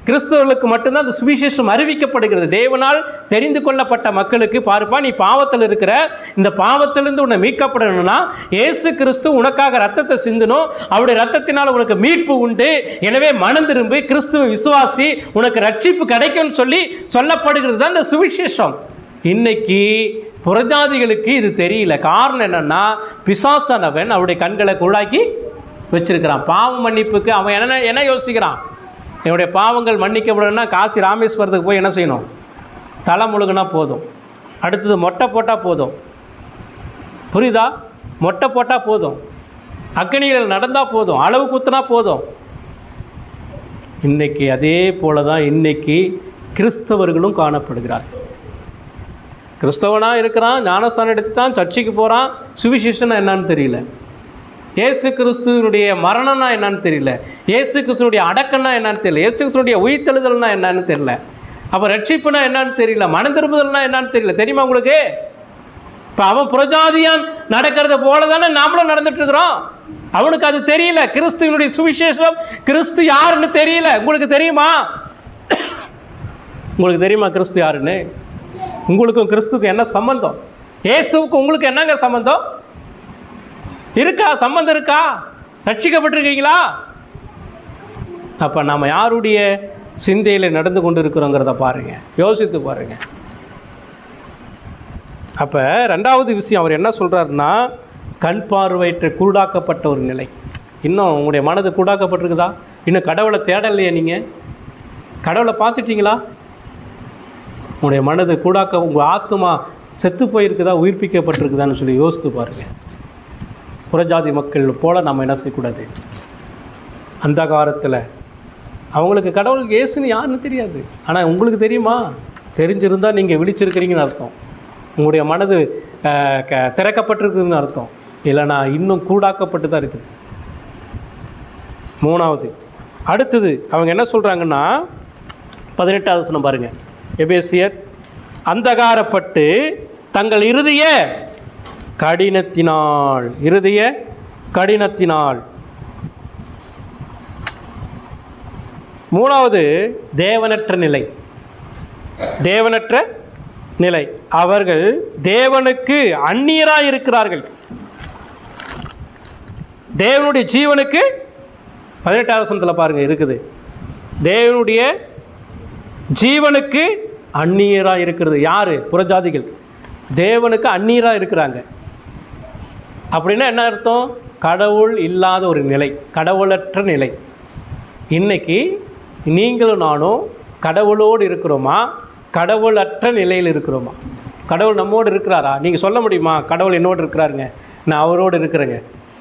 கிறிஸ்தவர்களுக்கு மட்டும்தான் அந்த சுவிசேஷம் அறிவிக்கப்படுகிறது. தேவனால் தெரிந்து கொள்ளப்பட்ட மக்களுக்கு, பாருப்பா நீ பாவத்தில் இருக்கிற, இந்த பாவத்திலிருந்து உன்னை மீட்கப்படணும்னா இயேசு கிறிஸ்து உனக்காக ரத்தத்தை சிந்தணும், அவருடைய ரத்தத்தினால் உனக்கு மீட்பு உண்டு, எனவே மனம் திரும்பி கிறிஸ்துவ விசுவாசி, உனக்கு ரட்சிப்பு கிடைக்கும்னு சொல்லப்படுகிறது தான் இந்த சுவிசேஷம். இன்னைக்கு புறஜாதிகளுக்கு இது தெரியல. காரணம் என்னன்னா, பிசாசானவன் அவருடைய கண்களை குழாக்கி வச்சிருக்கிறான். பாவ மன்னிப்புக்கு அவன் என்ன யோசிக்கிறான்? என்னுடைய பாவங்கள் மன்னிக்கப்படணும்னா காசி ராமேஸ்வரத்துக்கு போய் என்ன செய்யணும்? தலை முழுகுனா போதும், அடுத்தது மொட்டை போட்டால் போதும். புரியுதா? மொட்டை போட்டால் போதும், அக்னிகள் நடந்தால் போதும், அளவு குத்துனா போதும். இன்னைக்கு அதே போல தான் இன்னைக்கு கிறிஸ்தவர்களும் காணப்படுகிறார். கிறிஸ்தவனாக இருக்கிறான், ஞானஸ்தானம் எடுத்துட்டான், சர்ச்சைக்கு போகிறான், சுவிசேஷனா என்னன்னு தெரியல. இயேசு கிறிஸ்துவனுடைய மரணம்னா என்னன்னு தெரியல, இயேசு கிறிஸ்துவனுடைய அடக்கம்னா என்னன்னு தெரியல, இயேசு கிறிஸ்துவனுடைய உயிர்த்தெழுதல்னா என்னன்னு தெரியல, அப்போ ரட்சிப்புனா என்னன்னு தெரியல, மனம் திரும்புதல்னா என்னன்னு தெரியல. தெரியுமா உங்களுக்கு? இப்போ அவன் புறஜாதியான் நடக்கிறத போல தானே நாமளும் நடந்துட்டு இருக்கிறோம். அவனுக்கு அது தெரியல. கிறிஸ்துவனுடைய சுவிசேஷம், கிறிஸ்து யாருன்னு தெரியல. உங்களுக்கு தெரியுமா? உங்களுக்கு தெரியுமா கிறிஸ்து யாருன்னு? உங்களுக்கும் கிறிஸ்துக்கும் என்ன சம்பந்தம்? இயேசுவுக்கு உங்களுக்கு என்னங்க சம்பந்தம் இருக்கா? சம்பந்தம் இருக்கா? ரட்சிக்கப்பட்டிருக்கீங்களா? அப்போ நாம் யாருடைய சிந்தையில் நடந்து கொண்டு இருக்கிறோங்கிறத பாருங்கள், யோசித்து பாருங்கள். அப்போ ரெண்டாவது விஷயம் அவர் என்ன சொல்கிறாருன்னா, கண் பார்வையற்ற குருடாக்கப்பட்ட ஒரு நிலை. இன்னும் உங்களுடைய மனது குருடாக்கப்பட்டிருக்குதா? இன்னும் கடவுளை தேடலையே? நீங்கள் கடவுளை பார்த்துட்டீங்களா? உங்களுடைய மனது கூடாக்க, உங்கள் ஆத்மா செத்து போயிருக்குதா, உயிர்ப்பிக்கப்பட்டிருக்குதான்னு சொல்லி யோசித்து பாருங்கள். புறஜாதி மக்கள் போல் நம்ம என்ன செய்யக்கூடாது. அந்த காலத்தில் அவங்களுக்கு கடவுளுக்கு இயேசுன்னு யாருன்னு தெரியாது. ஆனால் உங்களுக்கு தெரியுமா? தெரிஞ்சிருந்தால் நீங்கள் விழிச்சிருக்கிறீங்கன்னு அர்த்தம். உங்களுடைய மனது திறக்கப்பட்டிருக்குதுன்னு அர்த்தம். இல்லைனா இன்னும் கூடாக்கப்பட்டு தான் இருக்குது. மூணாவது, அடுத்தது அவங்க என்ன சொல்கிறாங்கன்னா, 18வது வசனம் பாருங்கள். எபேசியர், அந்தகாரப்பட்டு தங்கள் இருதய கடினத்தினால். மூணாவது, தேவனற்ற நிலை. அவர்கள் தேவனுக்கு அந்நியராய் இருக்கிறார்கள். தேவனுடைய ஜீவனுக்கு 18வது வசனத்தில் பாருங்கள் இருக்குது, தேவனுடைய ஜீவனுக்கு அந்நியராக இருக்கிறது. யார்? புறஜாதிகள் தேவனுக்கு அந்நியராக இருக்கிறாங்க. அப்படின்னா என்ன அர்த்தம்? கடவுள் இல்லாத ஒரு நிலை, கடவுளற்ற நிலை. இன்னைக்கு நீங்களும் நானும் கடவுளோடு இருக்கிறோமா, கடவுளற்ற நிலையில் இருக்கிறோமா? கடவுள் நம்மோடு இருக்கிறாரா? நீங்கள் சொல்ல முடியுமா? கடவுள் என்னோடு இருக்கிறாருங்க, நான் அவரோடு இருக்கிறேங்க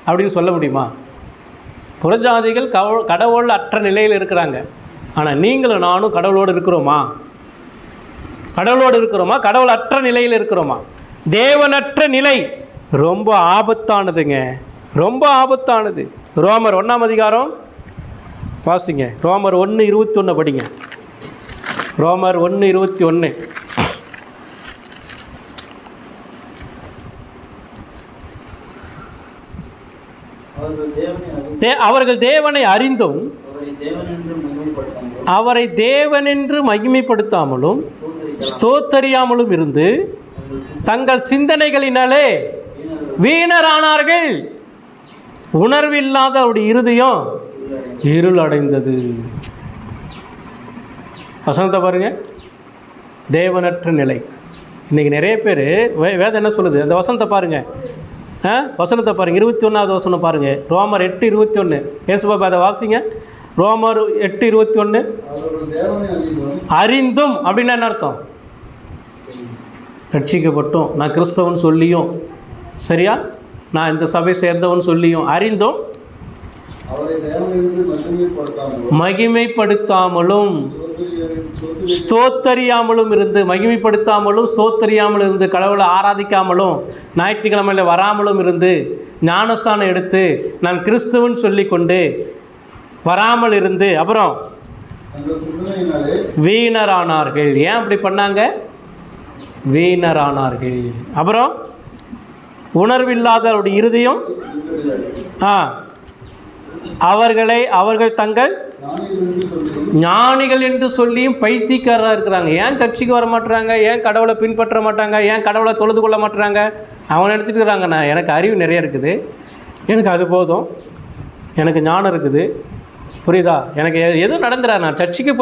அப்படின்னு சொல்ல முடியுமா? புறஜாதிகள் கடவுள் அற்ற நிலையில் இருக்கிறாங்க. ஆனால் நீங்களும் நானும் கடவுளோடு இருக்கிறோமா? கடவுளோடு இருக்கிறோமா? கடவுள் அற்ற நிலையில் இருக்கிறோமா? தேவனற்ற நிலை. ரொம்ப ஆபத்தானதுங்க, ரொம்ப ஆபத்தானது. ரோமர் 1ஆம் அதிகாரம் வாசிங்க. ரோமர் 1:21 படிங்க. ரோமர் 1:21. அவர்கள் தேவனை அறிந்தும் அவரை தேவனென்று மகிமைப்படுத்தாமலும் ஸ்தோத்தரியாமலும் இருந்து தங்கள் சிந்தனைகளினாலே வீணரானார்கள். உணர்வில்லாத அவருடைய இருதயம் இருள் அடைந்தது. வசனத்தை பாருங்க, தேவனற்ற நிலை. இன்றைக்கி நிறைய பேர் வேதம் என்ன சொல்லுது, அந்த வசனத்தை பாருங்க. வசனத்தை பாருங்கள், 21வது வசனம் பாருங்கள். ரோமர் 8:21. ஏசுபாபா அதை வாசிங்க. ரோமர் 8:21. அறிந்தும் அப்படின்னா என்ன அர்த்தம்? ரட்சிக்கப்பட்டும், நான் கிறிஸ்தவன் சொல்லியும், சரியா, நான் இந்த சபை சேர்ந்தவன் சொல்லியும், அறிந்தும் மகிமைப்படுத்தாமலும் ஸ்தோத்தரியாமலும் இருந்து, மகிமைப்படுத்தாமலும் ஸ்தோத்தரியாமலும் இருந்து, கடவுளை ஆராதிக்காமலும் ஞாயிற்றுக்கிழமையில் வராமலும் இருந்து, ஞானஸ்தானம் எடுத்து நான் கிறிஸ்துவன் சொல்லி கொண்டு வராமல் இருந்து, அப்புறம் வீணரானார்கள். ஏன் அப்படி பண்ணாங்க? வீணரானார்கள். அப்புறம் உணர்வில்லாத அவருடைய இருதயம் அவர்கள் தங்கள் ஞானிகள் என்று சொல்லியும் பைத்தியக்காரராக இருக்கிறாங்க. ஏன் சர்ச்சைக்கு வர மாட்டுறாங்க? ஏன் கடவுளை பின்பற்ற மாட்டாங்க? ஏன் கடவுளை தொழுது கொள்ள மாட்டுறாங்க? அவன் எடுத்துட்டு இருக்கிறாங்க, நான் எனக்கு அறிவு நிறைய இருக்குது, எனக்கு அது போதும், எனக்கு ஞானம் இருக்குது, புரியுதா, எனக்கு எதுவும் நடந்துடாது, நான் சர்ச்சைக்கு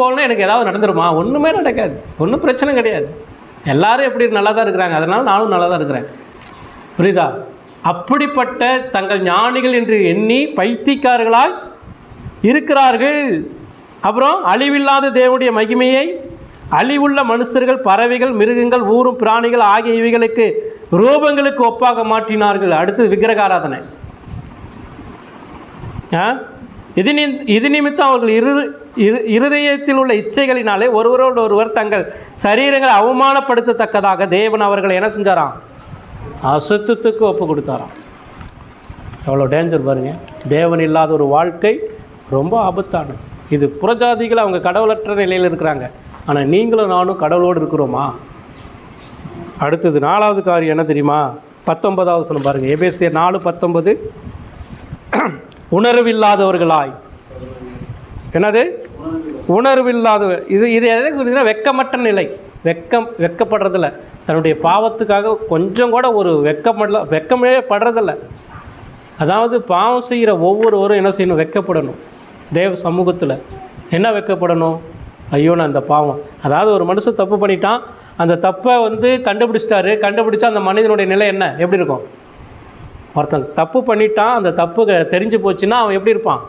போகலன்னா எனக்கு ஏதாவது நடந்துருமா? ஒன்றுமே நடக்காது, ஒன்றும் பிரச்சனை கிடையாது. எல்லோரும் எப்படி நல்லா தான் இருக்கிறாங்க, அதனால் நானும் நல்லா தான் இருக்கிறேன், புரியுதா? அப்படிப்பட்ட தங்கள் ஞானிகள் என்று எண்ணி பைத்தியக்காரர்களாய் இருக்கிறார்கள். அப்புறம் அழிவில்லாத தேவனுடைய மகிமையை அழிவுள்ள மனுஷர்கள், பறவைகள், மிருகங்கள், ஊரும் பிராணிகள் ஆகிய இவைகளுக்கு ரூபங்களுக்கு ஒப்பாக மாற்றினார்கள். அடுத்து விக்கிரகாராதனை. இது நிமித்தம் அவர்கள் இருதயத்தில் உள்ள இச்சைகளினாலே ஒருவரோடு ஒருவர் தங்கள் சரீரங்களை அவமானப்படுத்தத்தக்கதாக தேவன் அவர்களை என்ன செஞ்சாராம்? அசுத்தத்துக்கு ஒப்பு கொடுத்தாராம். எவ்வளோ டேஞ்சர் பாருங்கள். தேவன் இல்லாத ஒரு வாழ்க்கை ரொம்ப ஆபத்தானது. இது புறஜாதிகள், அவங்க கடவுளற்ற நிலையில் இருக்கிறாங்க. ஆனால் நீங்களும் நானும் கடவுளோடு இருக்கிறோமா? அடுத்தது 4வது காரியம் என்ன தெரியுமா? 19வது வசனம் பாருங்கள். எபேசியர் 4:19. உணர்வில்லாதவர்களாய். என்னது? உணர்வில்லாத. இது எதை குறிச்சுன்னா வெட்கமற்ற நிலை. வெட்கப்படுறதில்ல, தன்னுடைய பாவத்துக்காக கொஞ்சம் கூட ஒரு வெட்கமே படுறதில்ல. அதாவது பாவம் செய்கிற ஒவ்வொருவரும் என்ன செய்யணும்? வெட்கப்படணும். தேவ சமூகத்தில் என்ன வெட்கப்படணும்? ஐயோ நான் அந்த பாவம், அதாவது ஒரு மனுஷன் தப்பு பண்ணிட்டான், அந்த தப்பை கண்டுபிடிச்சா அந்த மனிதனுடைய நிலை என்ன, எப்படி இருக்கும்? ஒருத்தன் தப்பு பண்ணிட்டான், அந்த தப்பு தெரிஞ்சு போச்சுன்னா அவன் எப்படி இருப்பான்?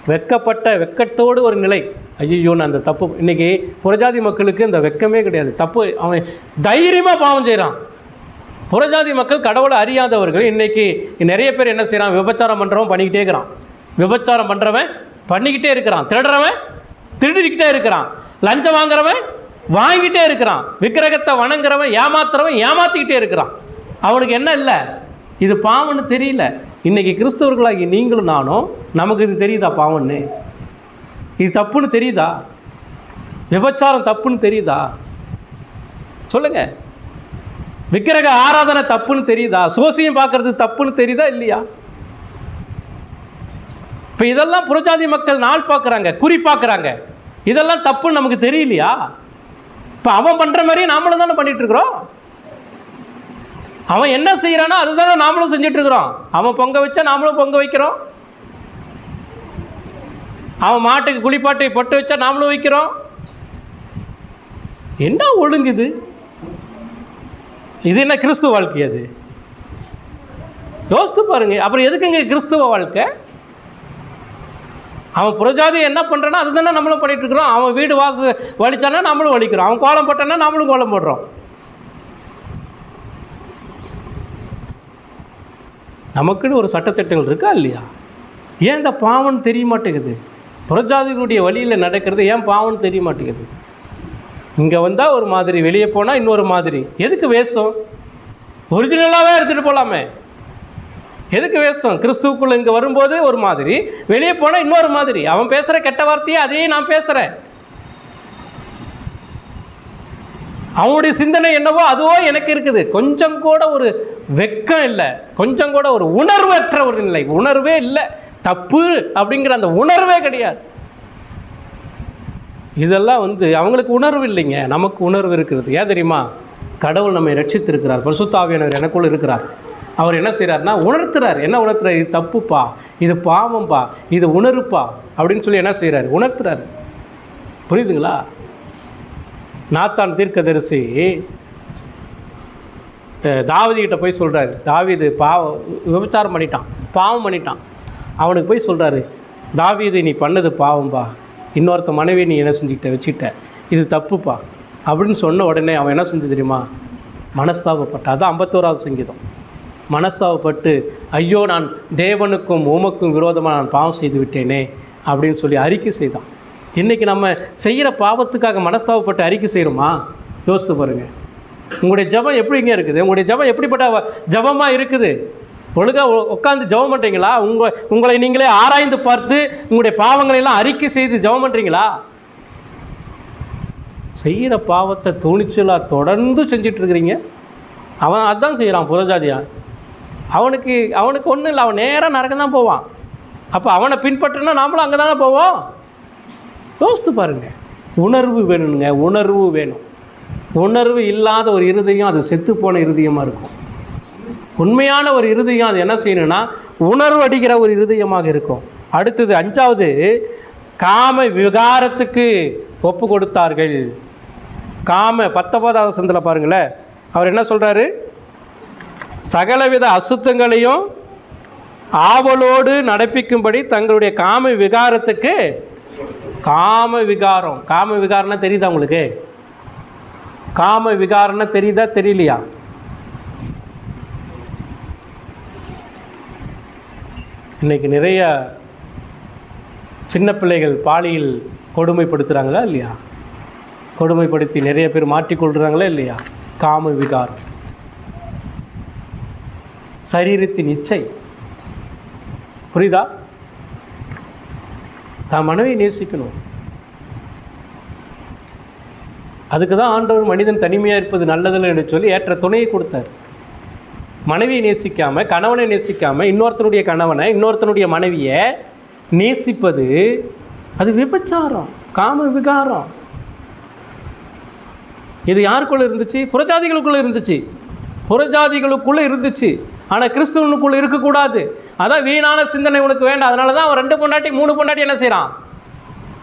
வெட்கத்தோடு ஒரு நிலை. ஐயோ நான் அந்த தப்பு. இன்றைக்கி புறஜாதி மக்களுக்கு இந்த வெட்கமே கிடையாது. தப்பு, அவன் தைரியமாக பாவம் செய்கிறான். புறஜாதி மக்கள் கடவுளை அறியாதவர்கள். இன்றைக்கி நிறைய பேர் என்ன செய்கிறான்? விபச்சாரம் பண்ணுறவன் பண்ணிக்கிட்டே இருக்கிறான், விபச்சாரம் பண்ணுறவன் பண்ணிக்கிட்டே இருக்கிறான், திருடுறவன் திருடிக்கிட்டே இருக்கிறான், லஞ்சம் வாங்குறவன் வாங்கிட்டே இருக்கிறான், விக்கிரகத்தை வணங்குறவன் ஏமாற்றிக்கிட்டே இருக்கிறான். அவனுக்கு என்ன இல்லை? இது பாவம்னு தெரியல. இன்றைக்கி கிறிஸ்தவர்களாகி நீங்களும் நானும், நமக்கு இது தெரியுதா? பாவம்னு, இது தப்புன்னு தெரியுதா? விபச்சாரம் தப்புன்னு தெரியுதா? சொல்லுங்கள். விக்கிரக ஆராதனை தப்புன்னு தெரியுதா? சோசியம் பார்க்கறது தப்புன்னு தெரியுதா இல்லையா? இப்போ இதெல்லாம் புறஜாதி மக்கள் நாள் பார்க்குறாங்க, குறி பார்க்குறாங்க. இதெல்லாம் தப்புன்னு நமக்கு தெரியலையா? இப்போ அவன் பண்ணுற மாதிரியே நாமளும் தானே பண்ணிகிட்ருக்குறோம். அவன் என்ன செய்கிறானோ அதுதானே நாமளும் செஞ்சிட்ருக்குறோம். அவன் பொங்க வச்சா நாமளும் பொங்க வைக்கிறோம். அவன் மாட்டுக்கு குளிப்பாட்டை பொட்டு வச்சா நாமளும் வைக்கிறோம். என்ன ஒழுங்குது? இது என்ன கிறிஸ்துவ வாழ்க்கை? அது யோசித்து பாருங்க. அப்புறம் எதுக்குங்க கிறிஸ்துவ வாழ்க்கை? அவன் புறஜாதி என்ன பண்ணுறானோ அதுதானே நம்மளும் பண்ணிட்டு இருக்கிறோம். அவன் வீடு வாசு வலிச்சானா நம்மளும் வலிக்கிறோம், அவன் கோலம் போட்டானா நம்மளும் கோலம் போடுறோம். நமக்குன்னு ஒரு சட்டத்திட்டங்கள் இருக்கா இல்லையா? ஏன் இந்த பாவம்னு தெரிய மாட்டேங்குது? புறஜாதிகளுடைய வழியில் நடக்கிறது ஏன் பாவம்னு தெரிய மாட்டேங்குது? இங்கே வந்தால் ஒரு மாதிரி, வெளியே போனால் இன்னொரு மாதிரி. எதுக்கு வேஷம்? ஒரிஜினலாகவே எடுத்துகிட்டு போகலாமே, எதுக்கு வேஷம்? கிறிஸ்துவுக்குள்ள இங்கே வரும்போது ஒரு மாதிரி, வெளியே போனால் இன்னொரு மாதிரி. அவன் பேசுகிற கெட்ட வார்த்தையே அதையே நான் பேசுகிறேன். அவனுடைய சிந்தனை என்னவோ அதுவோ எனக்கு இருக்குது. கொஞ்சம் கூட ஒரு வெக்கம் இல்லை, கொஞ்சம் கூட ஒரு உணர்வற்ற ஒரு நிலை, உணர்வே இல்லை. தப்பு அப்படிங்கிற அந்த உணர்வே கிடையாது. இதெல்லாம் அவங்களுக்கு உணர்வு இல்லைங்க, நமக்கு உணர்வு இருக்கிறது. ஏன் தெரியுமா? கடவுள் நம்மை ரட்சித்திருக்கிறார், பரிசுத்த ஆவியானவர் எனக்குள்ள இருக்கிறார். அவர் என்ன செய்கிறார்னா உணர்த்துறார். என்ன உணர்த்துறார்? இது தப்புப்பா, இது பாவம்பா, இது உணர்வுப்பா அப்படின்னு சொல்லி என்ன செய்கிறார்? உணர்த்துறாரு. புரியுதுங்களா? நாத்தான் தீர்க்கதரிசி தாவீதுகிட்ட போய் சொல்கிறாரு, தாவீது விபச்சாரம் பண்ணிட்டான், பாவம் பண்ணிட்டான். அவனுக்கு போய் சொல்கிறாரு, தாவீது நீ பண்ணது பாவம்பா, இன்னொருத்த மனைவி நீ என்ன செஞ்சுக்கிட்ட வச்சுக்கிட்ட, இது தப்புப்பா அப்படின்னு சொன்ன உடனே அவன் என்ன செஞ்சு தெரியுமா? மனஸ்தாபப்பட்ட. அதுதான் 51வது சங்கீதம். மனஸ்தாபப்பட்டு, ஐயோ நான் தேவனுக்கும் உமக்கும் விரோதமாக நான் பாவம் செய்து விட்டேனே அப்படின்னு சொல்லி அறிக்கை செய்தான். இன்றைக்கி நம்ம செய்கிற பாவத்துக்காக மனஸ்தாபப்பட்டு அறிக்கை செய்கிறோமா? யோசித்து பாருங்கள். உங்களுடைய ஜபம் எப்படிங்க இருக்குது? உங்களுடைய ஜபம் எப்படிப்பட்ட ஜபமாக இருக்குது? ஒழுங்காக உட்காந்து ஜபம் பண்ணுறீங்களா? உங்களை நீங்களே ஆராய்ந்து பார்த்து உங்களுடைய பாவங்களெல்லாம் அறிக்கை செய்து ஜபம் பண்ணுறீங்களா? செய்கிற பாவத்தை துணிச்சலாக தொடர்ந்து செஞ்சிட்ருக்கிறீங்க. அவன் அதுதான் செய்கிறான், புறஜாதியா. அவனுக்கு ஒன்றும் இல்லை, அவன் நேராக நரகம் தான் போவான். அப்போ அவனை பின்பற்றினா நாமளும் அங்கே தானே போவோம். யோசித்து பாருங்கள். உணர்வு வேணுங்க, உணர்வு வேணும். உணர்வு இல்லாத ஒரு இருதயம் அது செத்துப்போன இருதயமாக இருக்கும். உண்மையான ஒரு இருதயம் அது என்ன செய்யணும்னா உணர்வு அடிக்கிற ஒரு இருதயமாக இருக்கும். அடுத்தது 5வது, காம விகாரத்துக்கு ஒப்பு கொடுத்தார்கள். காம 19வது வசனத்தில் பாருங்களேன், அவர் என்ன சொல்கிறாரு? சகலவித அசுத்தங்களையும் ஆவலோடு நடப்பிக்கும்படி தங்களுடைய காம விகாரத்துக்கு. காம விகாரம், காம விகாரம்னா தெரியுதா உங்களுக்கு? காம விகாரம்னா தெரியுதா தெரியலையா? இன்னைக்கு நிறைய சின்ன பிள்ளைகள் பாலியல் கொடுமைப்படுத்துகிறாங்களா இல்லையா? கொடுமைப்படுத்தி நிறைய பேர் மாற்றிக்கொள்கிறாங்களா இல்லையா? காம விகாரம், சரீரத்தின் இச்சை. புரியுதா? தான் மனைவியை நேசிக்கணும். அதுக்கு தான் ஆண்டவர் மனிதன் தனிமையாக இருப்பது நல்லதில்லை என்று சொல்லி ஏற்ற துணையை கொடுத்தார். மனைவியை நேசிக்காமல், கணவனை நேசிக்காமல், இன்னொருத்தனுடைய கணவனை, இன்னொருத்தனுடைய மனைவியை நேசிப்பது அது விபச்சாரம், காம விகாரம். இது யாருக்குள்ளே இருந்துச்சு? புறஜாதிகளுக்குள்ளே இருந்துச்சு. புறஜாதிகளுக்குள்ளே இருந்துச்சு. ஆனால் கிறிஸ்துவனுக்குள்ளே இருக்கக்கூடாது. அதான் வீணான சிந்தனை உனக்கு வேண்டாம். அதனால தான் அவன் 2 பொண்டாட்டி 3 பொண்டாட்டி என்ன செய்கிறான்?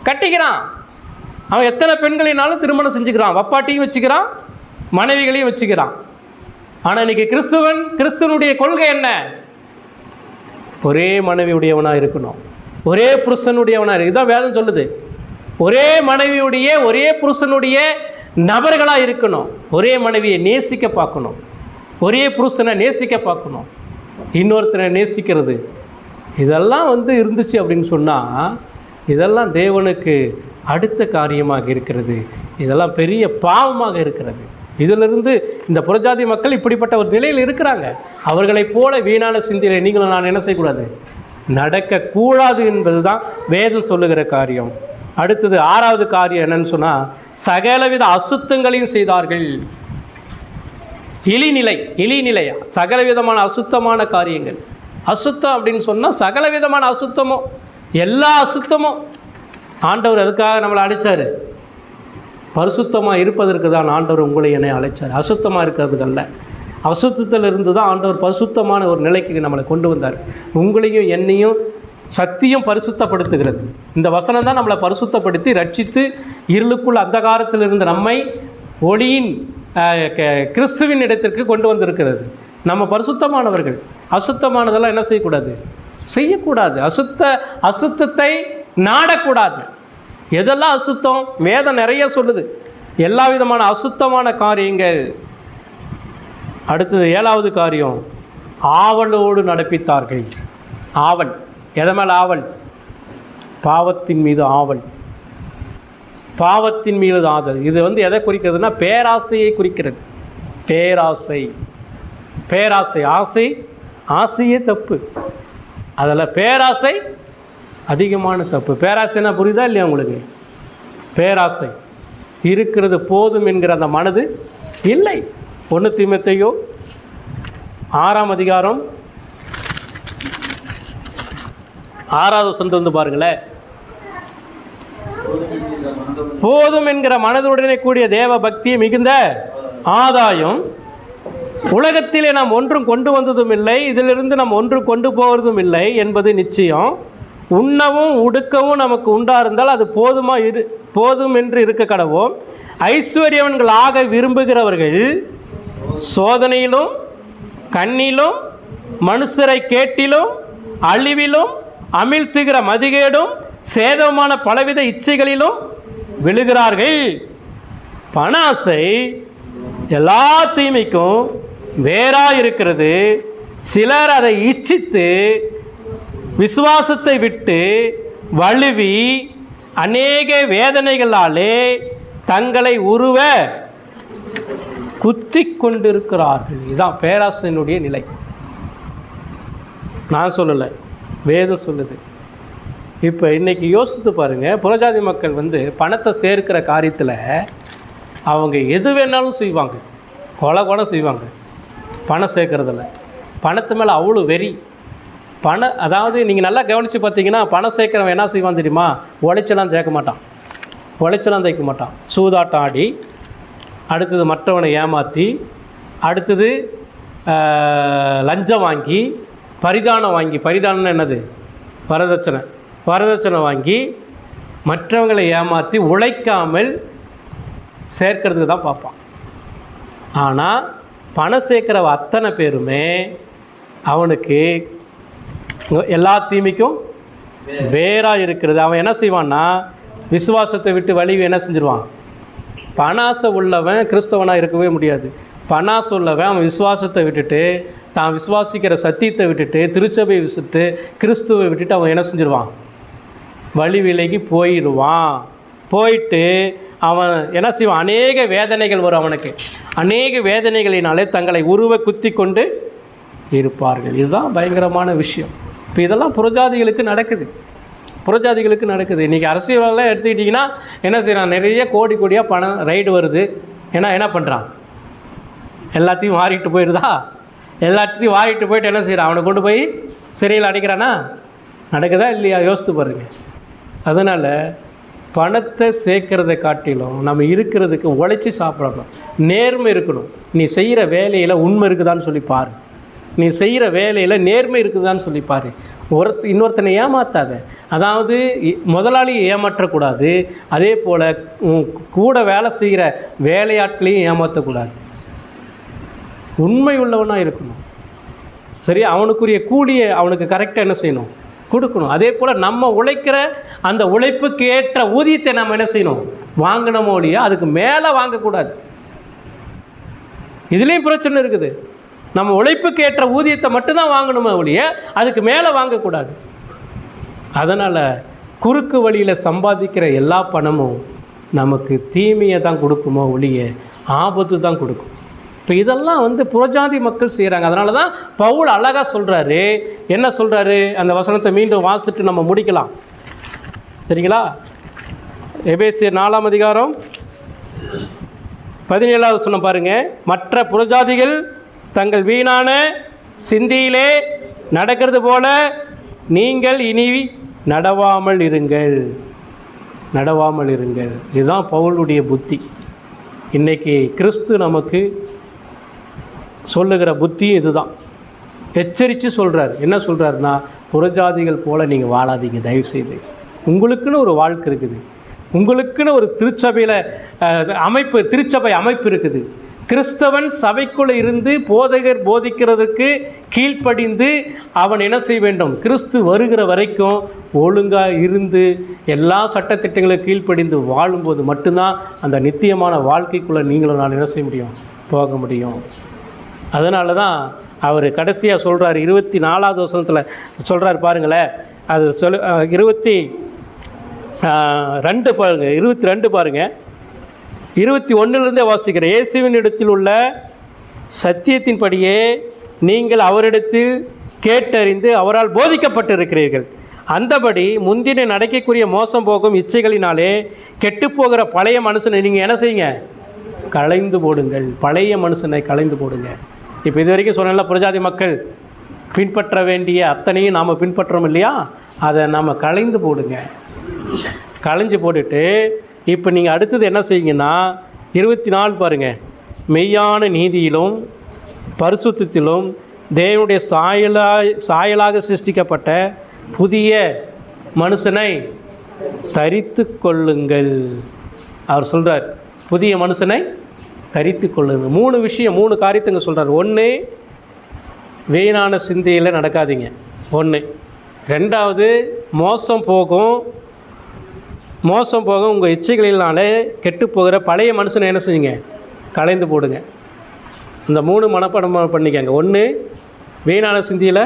கட்டிக்கிறான். அவன் எத்தனை பெண்களினாலும் திருமணம் செஞ்சுக்கிறான், வப்பாட்டியும் வச்சுக்கிறான், மனைவிகளையும் வச்சுக்கிறான். ஆனால் இன்றைக்கி கிறிஸ்துவனுடைய கொள்கை என்ன? ஒரே மனைவியுடையவனாக இருக்கணும், ஒரே புருஷனுடையவனாக இருக்கு. இதுதான் வேதம் சொல்லுது. ஒரே மனைவியுடைய, ஒரே புருஷனுடைய நபர்களாக இருக்கணும். ஒரே மனைவியை நேசிக்க பார்க்கணும், ஒரே புருஷனை நேசிக்க பார்க்கணும், இன்னொருத்தனை நேசிக்கிறது. இதெல்லாம் இருந்துச்சு அப்படின்னு சொன்னால் இதெல்லாம் தேவனுக்கு அடுத்த காரியமாக இருக்கிறது. இதெல்லாம் பெரிய பாவமாக இருக்கிறது. இதிலிருந்து இந்த புறஜாதி மக்கள் இப்படிப்பட்ட ஒரு நிலையில் இருக்கிறாங்க. அவர்களைப் போல வீணான சிந்தையை நீங்களும் நான் என்ன செய்யக்கூடாது? நடக்கக்கூடாது என்பது தான் வேதம் சொல்லுகிற காரியம். அடுத்தது 6வது காரியம் என்னன்னு சொன்னால், சகலவித அசுத்தங்களையும் செய்தார்கள். இழிநிலையா சகலவிதமான அசுத்தமான காரியங்கள். அசுத்தம் அப்படின்னு சொன்னால் சகலவிதமான அசுத்தமும், எல்லா அசுத்தமும். ஆண்டவர் அதுக்காக நம்மளை அழைச்சார். பரிசுத்தமாக இருப்பதற்கு தான் ஆண்டவர் உங்களை என்னை அழைச்சார், அசுத்தமாக இருக்கிறதுக்கல்ல. அசுத்தத்தில் இருந்து தான் ஆண்டவர் பரிசுத்தமான ஒரு நிலைக்கு நம்மளை கொண்டு வந்தார். உங்களையும் என்னையும் சத்தியம் பரிசுத்தப்படுத்துகிறது. இந்த வசனம் தான் நம்மளை பரிசுத்தப்படுத்தி ரட்சித்து இருளுக்குள் அந்தகாரத்தில் இருந்த நம்மை ஒளியின் கிறிஸ்துவின் இடத்திற்கு கொண்டு வந்திருக்கிறது. நம்ம பரிசுத்தமானவர்கள். அசுத்தமானதெல்லாம் என்ன செய்யக்கூடாது. அசுத்தத்தை நாடக்கூடாது. எதெல்லாம் அசுத்தம்? வேதம் நிறைய சொல்லுது, எல்லா விதமான அசுத்தமான காரியங்கள். அடுத்தது 7வது காரியம், ஆவலோடு நடப்பித்தார்கள். ஆவல், எதை மேலே ஆவல்? பாவத்தின் மீது ஆவல், பாவத்தின் மீது ஆதல். இது எதை குறிக்கிறதுனா பேராசையை குறிக்கிறது. பேராசை. பேராசை, ஆசை ஆசையே தப்பு, அதில் பேராசை அதிகமான தப்பு. பேராசைனா புரியுதா இல்லையா உங்களுக்கு? பேராசை இருக்கிறது போதும் என்கிற அந்த மனது இல்லை. 1 தீமோத்தேயு 6ஆம் அதிகாரம் 6வது வசனம் வந்து பாருங்களேன். போதும் என்கிற மனதுடனே கூடிய தேவ பக்தியை மிகுந்த ஆதாயம். உலகத்திலே நாம் ஒன்றும் கொண்டு வந்ததும் இல்லை, இதிலிருந்து நாம் ஒன்றும் கொண்டு போவதும் இல்லை என்பது நிச்சயம். உண்ணவும் உடுக்கவும் நமக்கு உண்டா இருந்தால் அது போதும் என்று இருக்க கடவோம். ஐஸ்வர்யவன்களாக விரும்புகிறவர்கள் சோதனையிலும் கண்ணிலும் மனுஷரை கேட்டிலும் அழிவிலும் அமிழ்த்துகிற மதிகேடும் சேதமான பலவித இச்சைகளிலும் விழுகிறார்கள். பணாசை எல்லா தீமைக்கும் வேறாக இருக்கிறது. சிலர் அதை இச்சித்து விசுவாசத்தை விட்டு வழுவி அநேக வேதனைகளாலே தங்களை உருவ குத்தி கொண்டிருக்கிறார்கள். இதுதான் பேராசையினுடைய நிலை. நான் சொல்லலை, வேதம் சொல்லுது. இப்போ இன்றைக்கி யோசித்து பாருங்கள், புறஜாதி மக்கள் வந்து பணத்தை சேர்க்கிற காரியத்தில் அவங்க எது வேணாலும் செய்வாங்க, கொலை செய்வாங்க. பணம் சேர்க்கறதில்ல, பணத்து மேலே அவ்வளோ வெறி. அதாவது நீங்கள் நல்லா கவனித்து பார்த்தீங்கன்னா, பணம் சேர்க்குறவன் என்ன செய்வான் தெரியுமா? உழைச்சலாம் சேர்க்க மாட்டான், உழைச்சலாம் தைக்க மாட்டான். சூதாட்டம் ஆடி, அடுத்தது மற்றவனை ஏமாற்றி, அடுத்தது லஞ்சம் வாங்கி, பரிதானம் வாங்கி, பரிதானம் என்னது? வரதட்சணை வாங்கி மற்றவங்களை ஏமாற்றி உழைக்காமல் சேர்க்கறதுக்கு தான் பார்ப்பான். ஆனால் பணம் சேர்க்குற அத்தனை பேருமே அவனுக்கு எல்லா தீமைக்கும் வேறாக இருக்கிறது. அவன் என்ன செய்வான்னா, விசுவாசத்தை விட்டு வழிவு என்ன செஞ்சிருவான்? பணாசை உள்ளவன் கிறிஸ்தவனாக இருக்கவே முடியாது. பணாசை உள்ளவன் அவன் விசுவாசத்தை விட்டுட்டு, தான் விசுவாசிக்கிற சத்தியத்தை விட்டுட்டு, திருச்சபையை விட்டுட்டு, கிறிஸ்துவை விட்டுட்டு அவன் என்ன செஞ்சிருவான்? வழி விலகி போயிடுவான். போயிட்டு அவன் என்ன செய்வான்? அநேக வேதனைகள் வரும் அவனுக்கு. அநேக வேதனைகளினாலே தங்களை உருவ குத்தி கொண்டு இருப்பார்கள். இதுதான் பயங்கரமான விஷயம். இப்போ இதெல்லாம் புறஜாதிகளுக்கு நடக்குது. இன்றைக்கி அரசியலெல்லாம் எடுத்துக்கிட்டிங்கன்னா என்ன செய்யறான்? நிறைய கோடியாக பணம் ரைடு வருது. என்ன பண்ணுறான்? எல்லாத்தையும் வாரிட்டு போயிடுதா? எல்லாத்தையும் வாரிட்டு போயிட்டு என்ன செய்கிறான்? அவனை கொண்டு போய் சிறையில் அடைக்கிறானா? நடக்குதா இல்லையா? யோசித்து பாருங்கள். அதனால் பணத்தை சேர்க்கறதை காட்டிலும் நம்ம இருக்கிறதுக்கு உழைச்சி சாப்பிடணும், நேர்மை இருக்கணும். நீ செய்கிற வேலையில் உண்மை இருக்குதான்னு சொல்லி பாரு, நீ செய்கிற வேலையில் நேர்மை இருக்குதான்னு சொல்லி பாரு. இன்னொருத்தனை ஏமாற்றாத. அதாவது முதலாளியை ஏமாற்றக்கூடாது, அதே போல் கூட வேலை செய்கிற வேலையாட்களையும் ஏமாற்றக்கூடாது. உண்மை உள்ளவனாக இருக்கணும். சரி, அவனுக்குரிய கூலியை அவனுக்கு கரெக்டாக என்ன செய்யணும்? கொடுக்கணும். அதே போல் நம்ம உழைக்கிற அந்த உழைப்புக்கு ஏற்ற ஊதியத்தை நம்ம என்ன செய்யணும்? வாங்கினோமோ இல்லையா, அதுக்கு மேலே வாங்கக்கூடாது. இதுலேயும் பிரச்சனை இருக்குது. நம்ம உழைப்புக்கு ஏற்ற ஊதியத்தை மட்டும்தான் வாங்கணுமே ஒழிய அதுக்கு மேலே வாங்கக்கூடாது. அதனால் குறுக்கு வழியில் சம்பாதிக்கிற எல்லா பணமும் நமக்கு தீமையை தான் கொடுக்குமோ ஒழிய ஆபத்து தான் கொடுக்கும். இப்போ இதெல்லாம் வந்து புறஜாதி மக்கள் செய்கிறாங்க. அதனால தான் பவுல் அழகாக சொல்கிறாரு. என்ன சொல்கிறாரு? அந்த வசனத்தை மீண்டும் வாசித்துட்டு நம்ம முடிக்கலாம், சரிங்களா? எபேசியர் 4ஆம் அதிகாரம் 17வது வசனம் பாருங்கள். மற்ற புறஜாதிகள் தங்கள் வீணான சிந்தியிலே நடக்கிறது போல நீங்கள் இனி நடவாமல் இருங்கள். இதுதான் பவுலுடைய புத்தி. இன்றைக்கி கிறிஸ்து நமக்கு சொல்லுகிற புத்தியும் இதுதான். எச்சரித்து சொல்கிறார். என்ன சொல்கிறாருன்னா, புறஜாதிகள் போல் நீங்கள் வாழாதீங்க தயவுசெய்து. உங்களுக்குன்னு ஒரு வாழ்க்கை இருக்குது, உங்களுக்குன்னு ஒரு திருச்சபை அமைப்பு இருக்குது. கிறிஸ்தவன் சபைக்குள்ளே இருந்து போதகர் போதிக்கிறதுக்கு கீழ்ப்படிந்து அவன் என்ன செய்ய வேண்டும்? கிறிஸ்து வருகிற வரைக்கும் ஒழுங்காக இருந்து எல்லா சட்டத்திட்டங்களுக்கு கீழ்ப்படிந்து வாழும்போது மட்டும்தான் அந்த நித்தியமான வாழ்க்கைக்குள்ளே நீங்களும் நான் என்ன செய்ய முடியும்? போக முடியும். அதனால தான் அவர் கடைசியாக சொல்கிறார், 24வது வசனத்தில் சொல்கிறார் பாருங்களேன். அது 22 பாருங்கள், 22 பாருங்கள். 21 வாசிக்கிறேன். இயேசுவின் இடத்தில் உள்ள சத்தியத்தின்படியே நீங்கள் அவரிடத்தில் கேட்டறிந்து அவரால் போதிக்கப்பட்டிருக்கிறீர்கள். அந்தபடி முந்தின நடக்கக்கூடிய மோசம் போகும் இச்சைகளினாலே கெட்டுப்போகிற பழைய மனுஷனை நீங்கள் என்ன செய்யுங்க? களைந்து போடுங்கள். பழைய மனுஷனை களைந்து போடுங்க. இப்போ இது வரைக்கும் சொன்ன புறஜாதி மக்கள் பின்பற்ற வேண்டிய அத்தனையும் நாம் பின்பற்றோம் இல்லையா? அதை நாம் களைந்து போடுங்க. களைஞ்சு போட்டுட்டு இப்போ நீங்கள் அடுத்தது என்ன செய்யுங்கன்னா 24 பாருங்கள். மெய்யான நீதியிலும் பரிசுத்தத்திலும் தேவனுடைய சாயலாக சிருஷ்டிக்கப்பட்ட புதிய மனுஷனை தரித்து கொள்ளுங்கள். அவர் சொல்கிறார், புதிய மனுஷனை தரித்து கொள்ளுங்கள். 3 விஷயம், 3 காரியத்துங்க சொல்கிறார். 1, வீணான சிந்தையில் நடக்காதீங்க. 1. 2வது, மோசம் போகும் உங்கள் இச்சைகளினாலே கெட்டு போகிற பழைய மனுஷனை என்ன செய்யுங்க? களைந்து போடுங்க. இந்த 3 மனப்பாடம் பண்ணிக்கங்க. 1, வீணான சிந்தையில்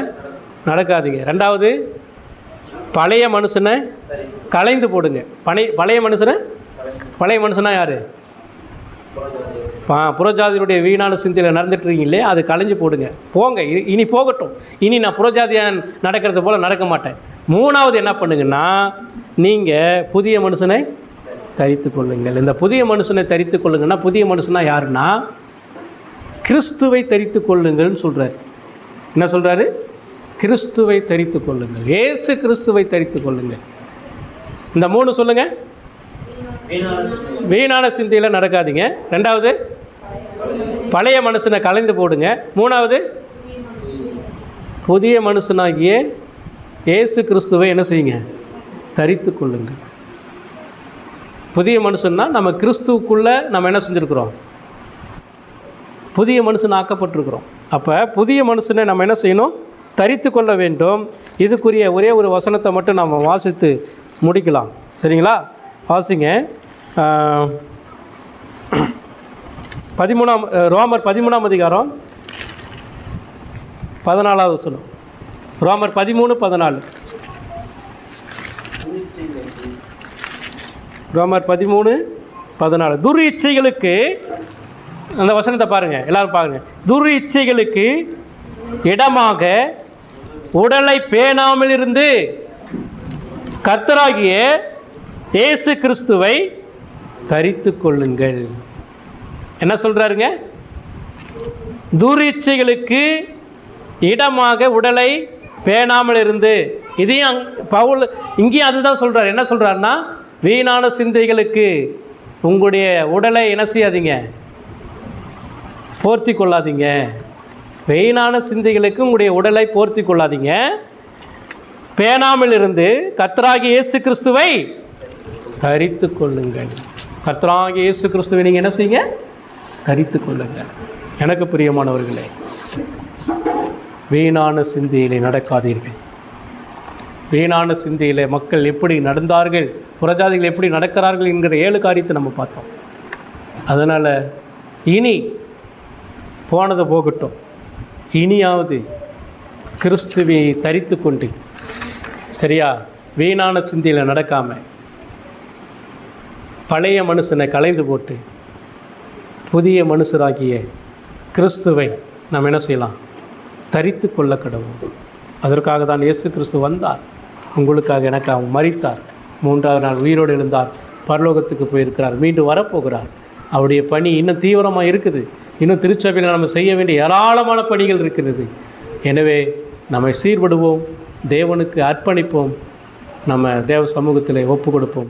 நடக்காதீங்க. 2வது, பழைய மனுஷனை களைந்து போடுங்க. பழைய மனுஷனா யார்? புறஜாதியுடைய வீணான சிந்தையில் நடந்துட்டுருக்கீங்களே, அது களைஞ்சு போடுங்க. போங்க, இனி போகட்டும். இனி நான் புறஜாதியாக நடக்கிறது போல் நடக்க மாட்டேன். 3வது என்ன பண்ணுங்கன்னா, நீங்கள் புதிய மனுஷனை தரித்து கொள்ளுங்கள். இந்த புதிய மனுஷனை தரித்து கொள்ளுங்கன்னா, புதிய மனுஷனா யாருன்னா கிறிஸ்துவை தரித்து கொள்ளுங்கள்னு சொல்கிறார். என்ன சொல்கிறாரு? கிறிஸ்துவை தரித்து கொள்ளுங்கள். இயேசு கிறிஸ்துவை தரித்து கொள்ளுங்கள். இந்த 3 சொல்லுங்கள். வீணான சிந்தையில் நடக்காதீங்க. 2வது, பழைய மனுஷனை களைந்து போடுங்க. 3வது, புதிய மனுஷனாகிய இயேசு கிறிஸ்துவை என்ன செய்யுங்க? தரித்து கொள்ளுங்கள். புதிய மனுஷன்னா நம்ம கிறிஸ்துவுக்குள்ளே நம்ம என்ன செஞ்சுருக்கிறோம்? புதிய மனுஷன் ஆக்கப்பட்டிருக்கிறோம். அப்போ புதிய மனுஷனை நம்ம என்ன செய்யணும்? தரித்து கொள்ள வேண்டும். இதுக்குரிய ஒரே ஒரு வசனத்தை மட்டும் நாம் வாசித்து முடிக்கலாம். சரிங்களா? வாசிங்க. 13 ரோமர் 13 அதிகாரம் 14வது வசனம். ரோமர் 13:14. ரோமர் 13:14. துர் இச்சைகளுக்கு, அந்த வசனத்தை பாருங்கள், எல்லோரும் பாருங்கள். துர் இச்சைகளுக்கு இடமாக உடலை பேணாமல் இருந்து கர்த்தராகிய இயேசு கிறிஸ்துவை தரித்து கொள்ளுங்கள். என்ன சொல்கிறாருங்க? துர் இச்சைகளுக்கு இடமாக உடலை பேணாமல் இருந்து. இதையும் பவுல் இங்கேயும் அதுதான் சொல்கிறார். என்ன சொல்கிறாருன்னா, வீணான சிந்தைகளுக்கு உங்களுடைய உடலை என்ன செய்யாதீங்க? போர்த்தி கொள்ளாதீங்க. வீணான சிந்தைகளுக்கு உங்களுடைய உடலை போர்த்தி கொள்ளாதீங்க. பேணாமல் இருந்து கர்த்தராகிய இயேசு கிறிஸ்துவை தரித்து கொள்ளுங்கள். கர்த்தராகிய இயேசு கிறிஸ்துவை நீங்கள் என்ன செய்யுங்க? தரித்து கொள்ளுங்கள். எனக்கு பிரியமானவர்களே, வீணான சிந்தையிலே நடக்காதீர்கள். வீணான சிந்தையிலே மக்கள் எப்படி நடந்தார்கள், புறஜாதிகள் எப்படி நடக்கிறார்கள் என்கிற 7 காரியத்தை நம்ம பார்த்தோம். அதனால் இனி போனது போகட்டும். இனியாவது கிறிஸ்துவை தரித்து கொண்டு, சரியா, வீணான சிந்தையில் நடக்காமல் பழைய மனுஷனை களைந்து போட்டு புதிய மனுஷராகிய கிறிஸ்துவை நாம் என்ன செய்யலாம்? தரித்து கொள்ள கடவுள். அதற்காக தான் இயேசு கிறிஸ்து வந்தார். உங்களுக்காக எனக்காக மரித்தார். 3வது நாள் உயிரோடு எழுந்தார். பரலோகத்துக்கு போயிருக்கிறார். மீண்டும் வரப்போகிறார். அவருடைய பணி இன்னும் தீவிரமாக இருக்குது. இன்னும் திருச்சபையில் நம்ம செய்ய வேண்டிய ஏராளமான பணிகள் இருக்கிறது. எனவே நம்மை சீர்படுவோம், தேவனுக்கு அர்ப்பணிப்போம், நம்ம தேவ சமூகத்தில் ஒப்பு கொடுப்போம்.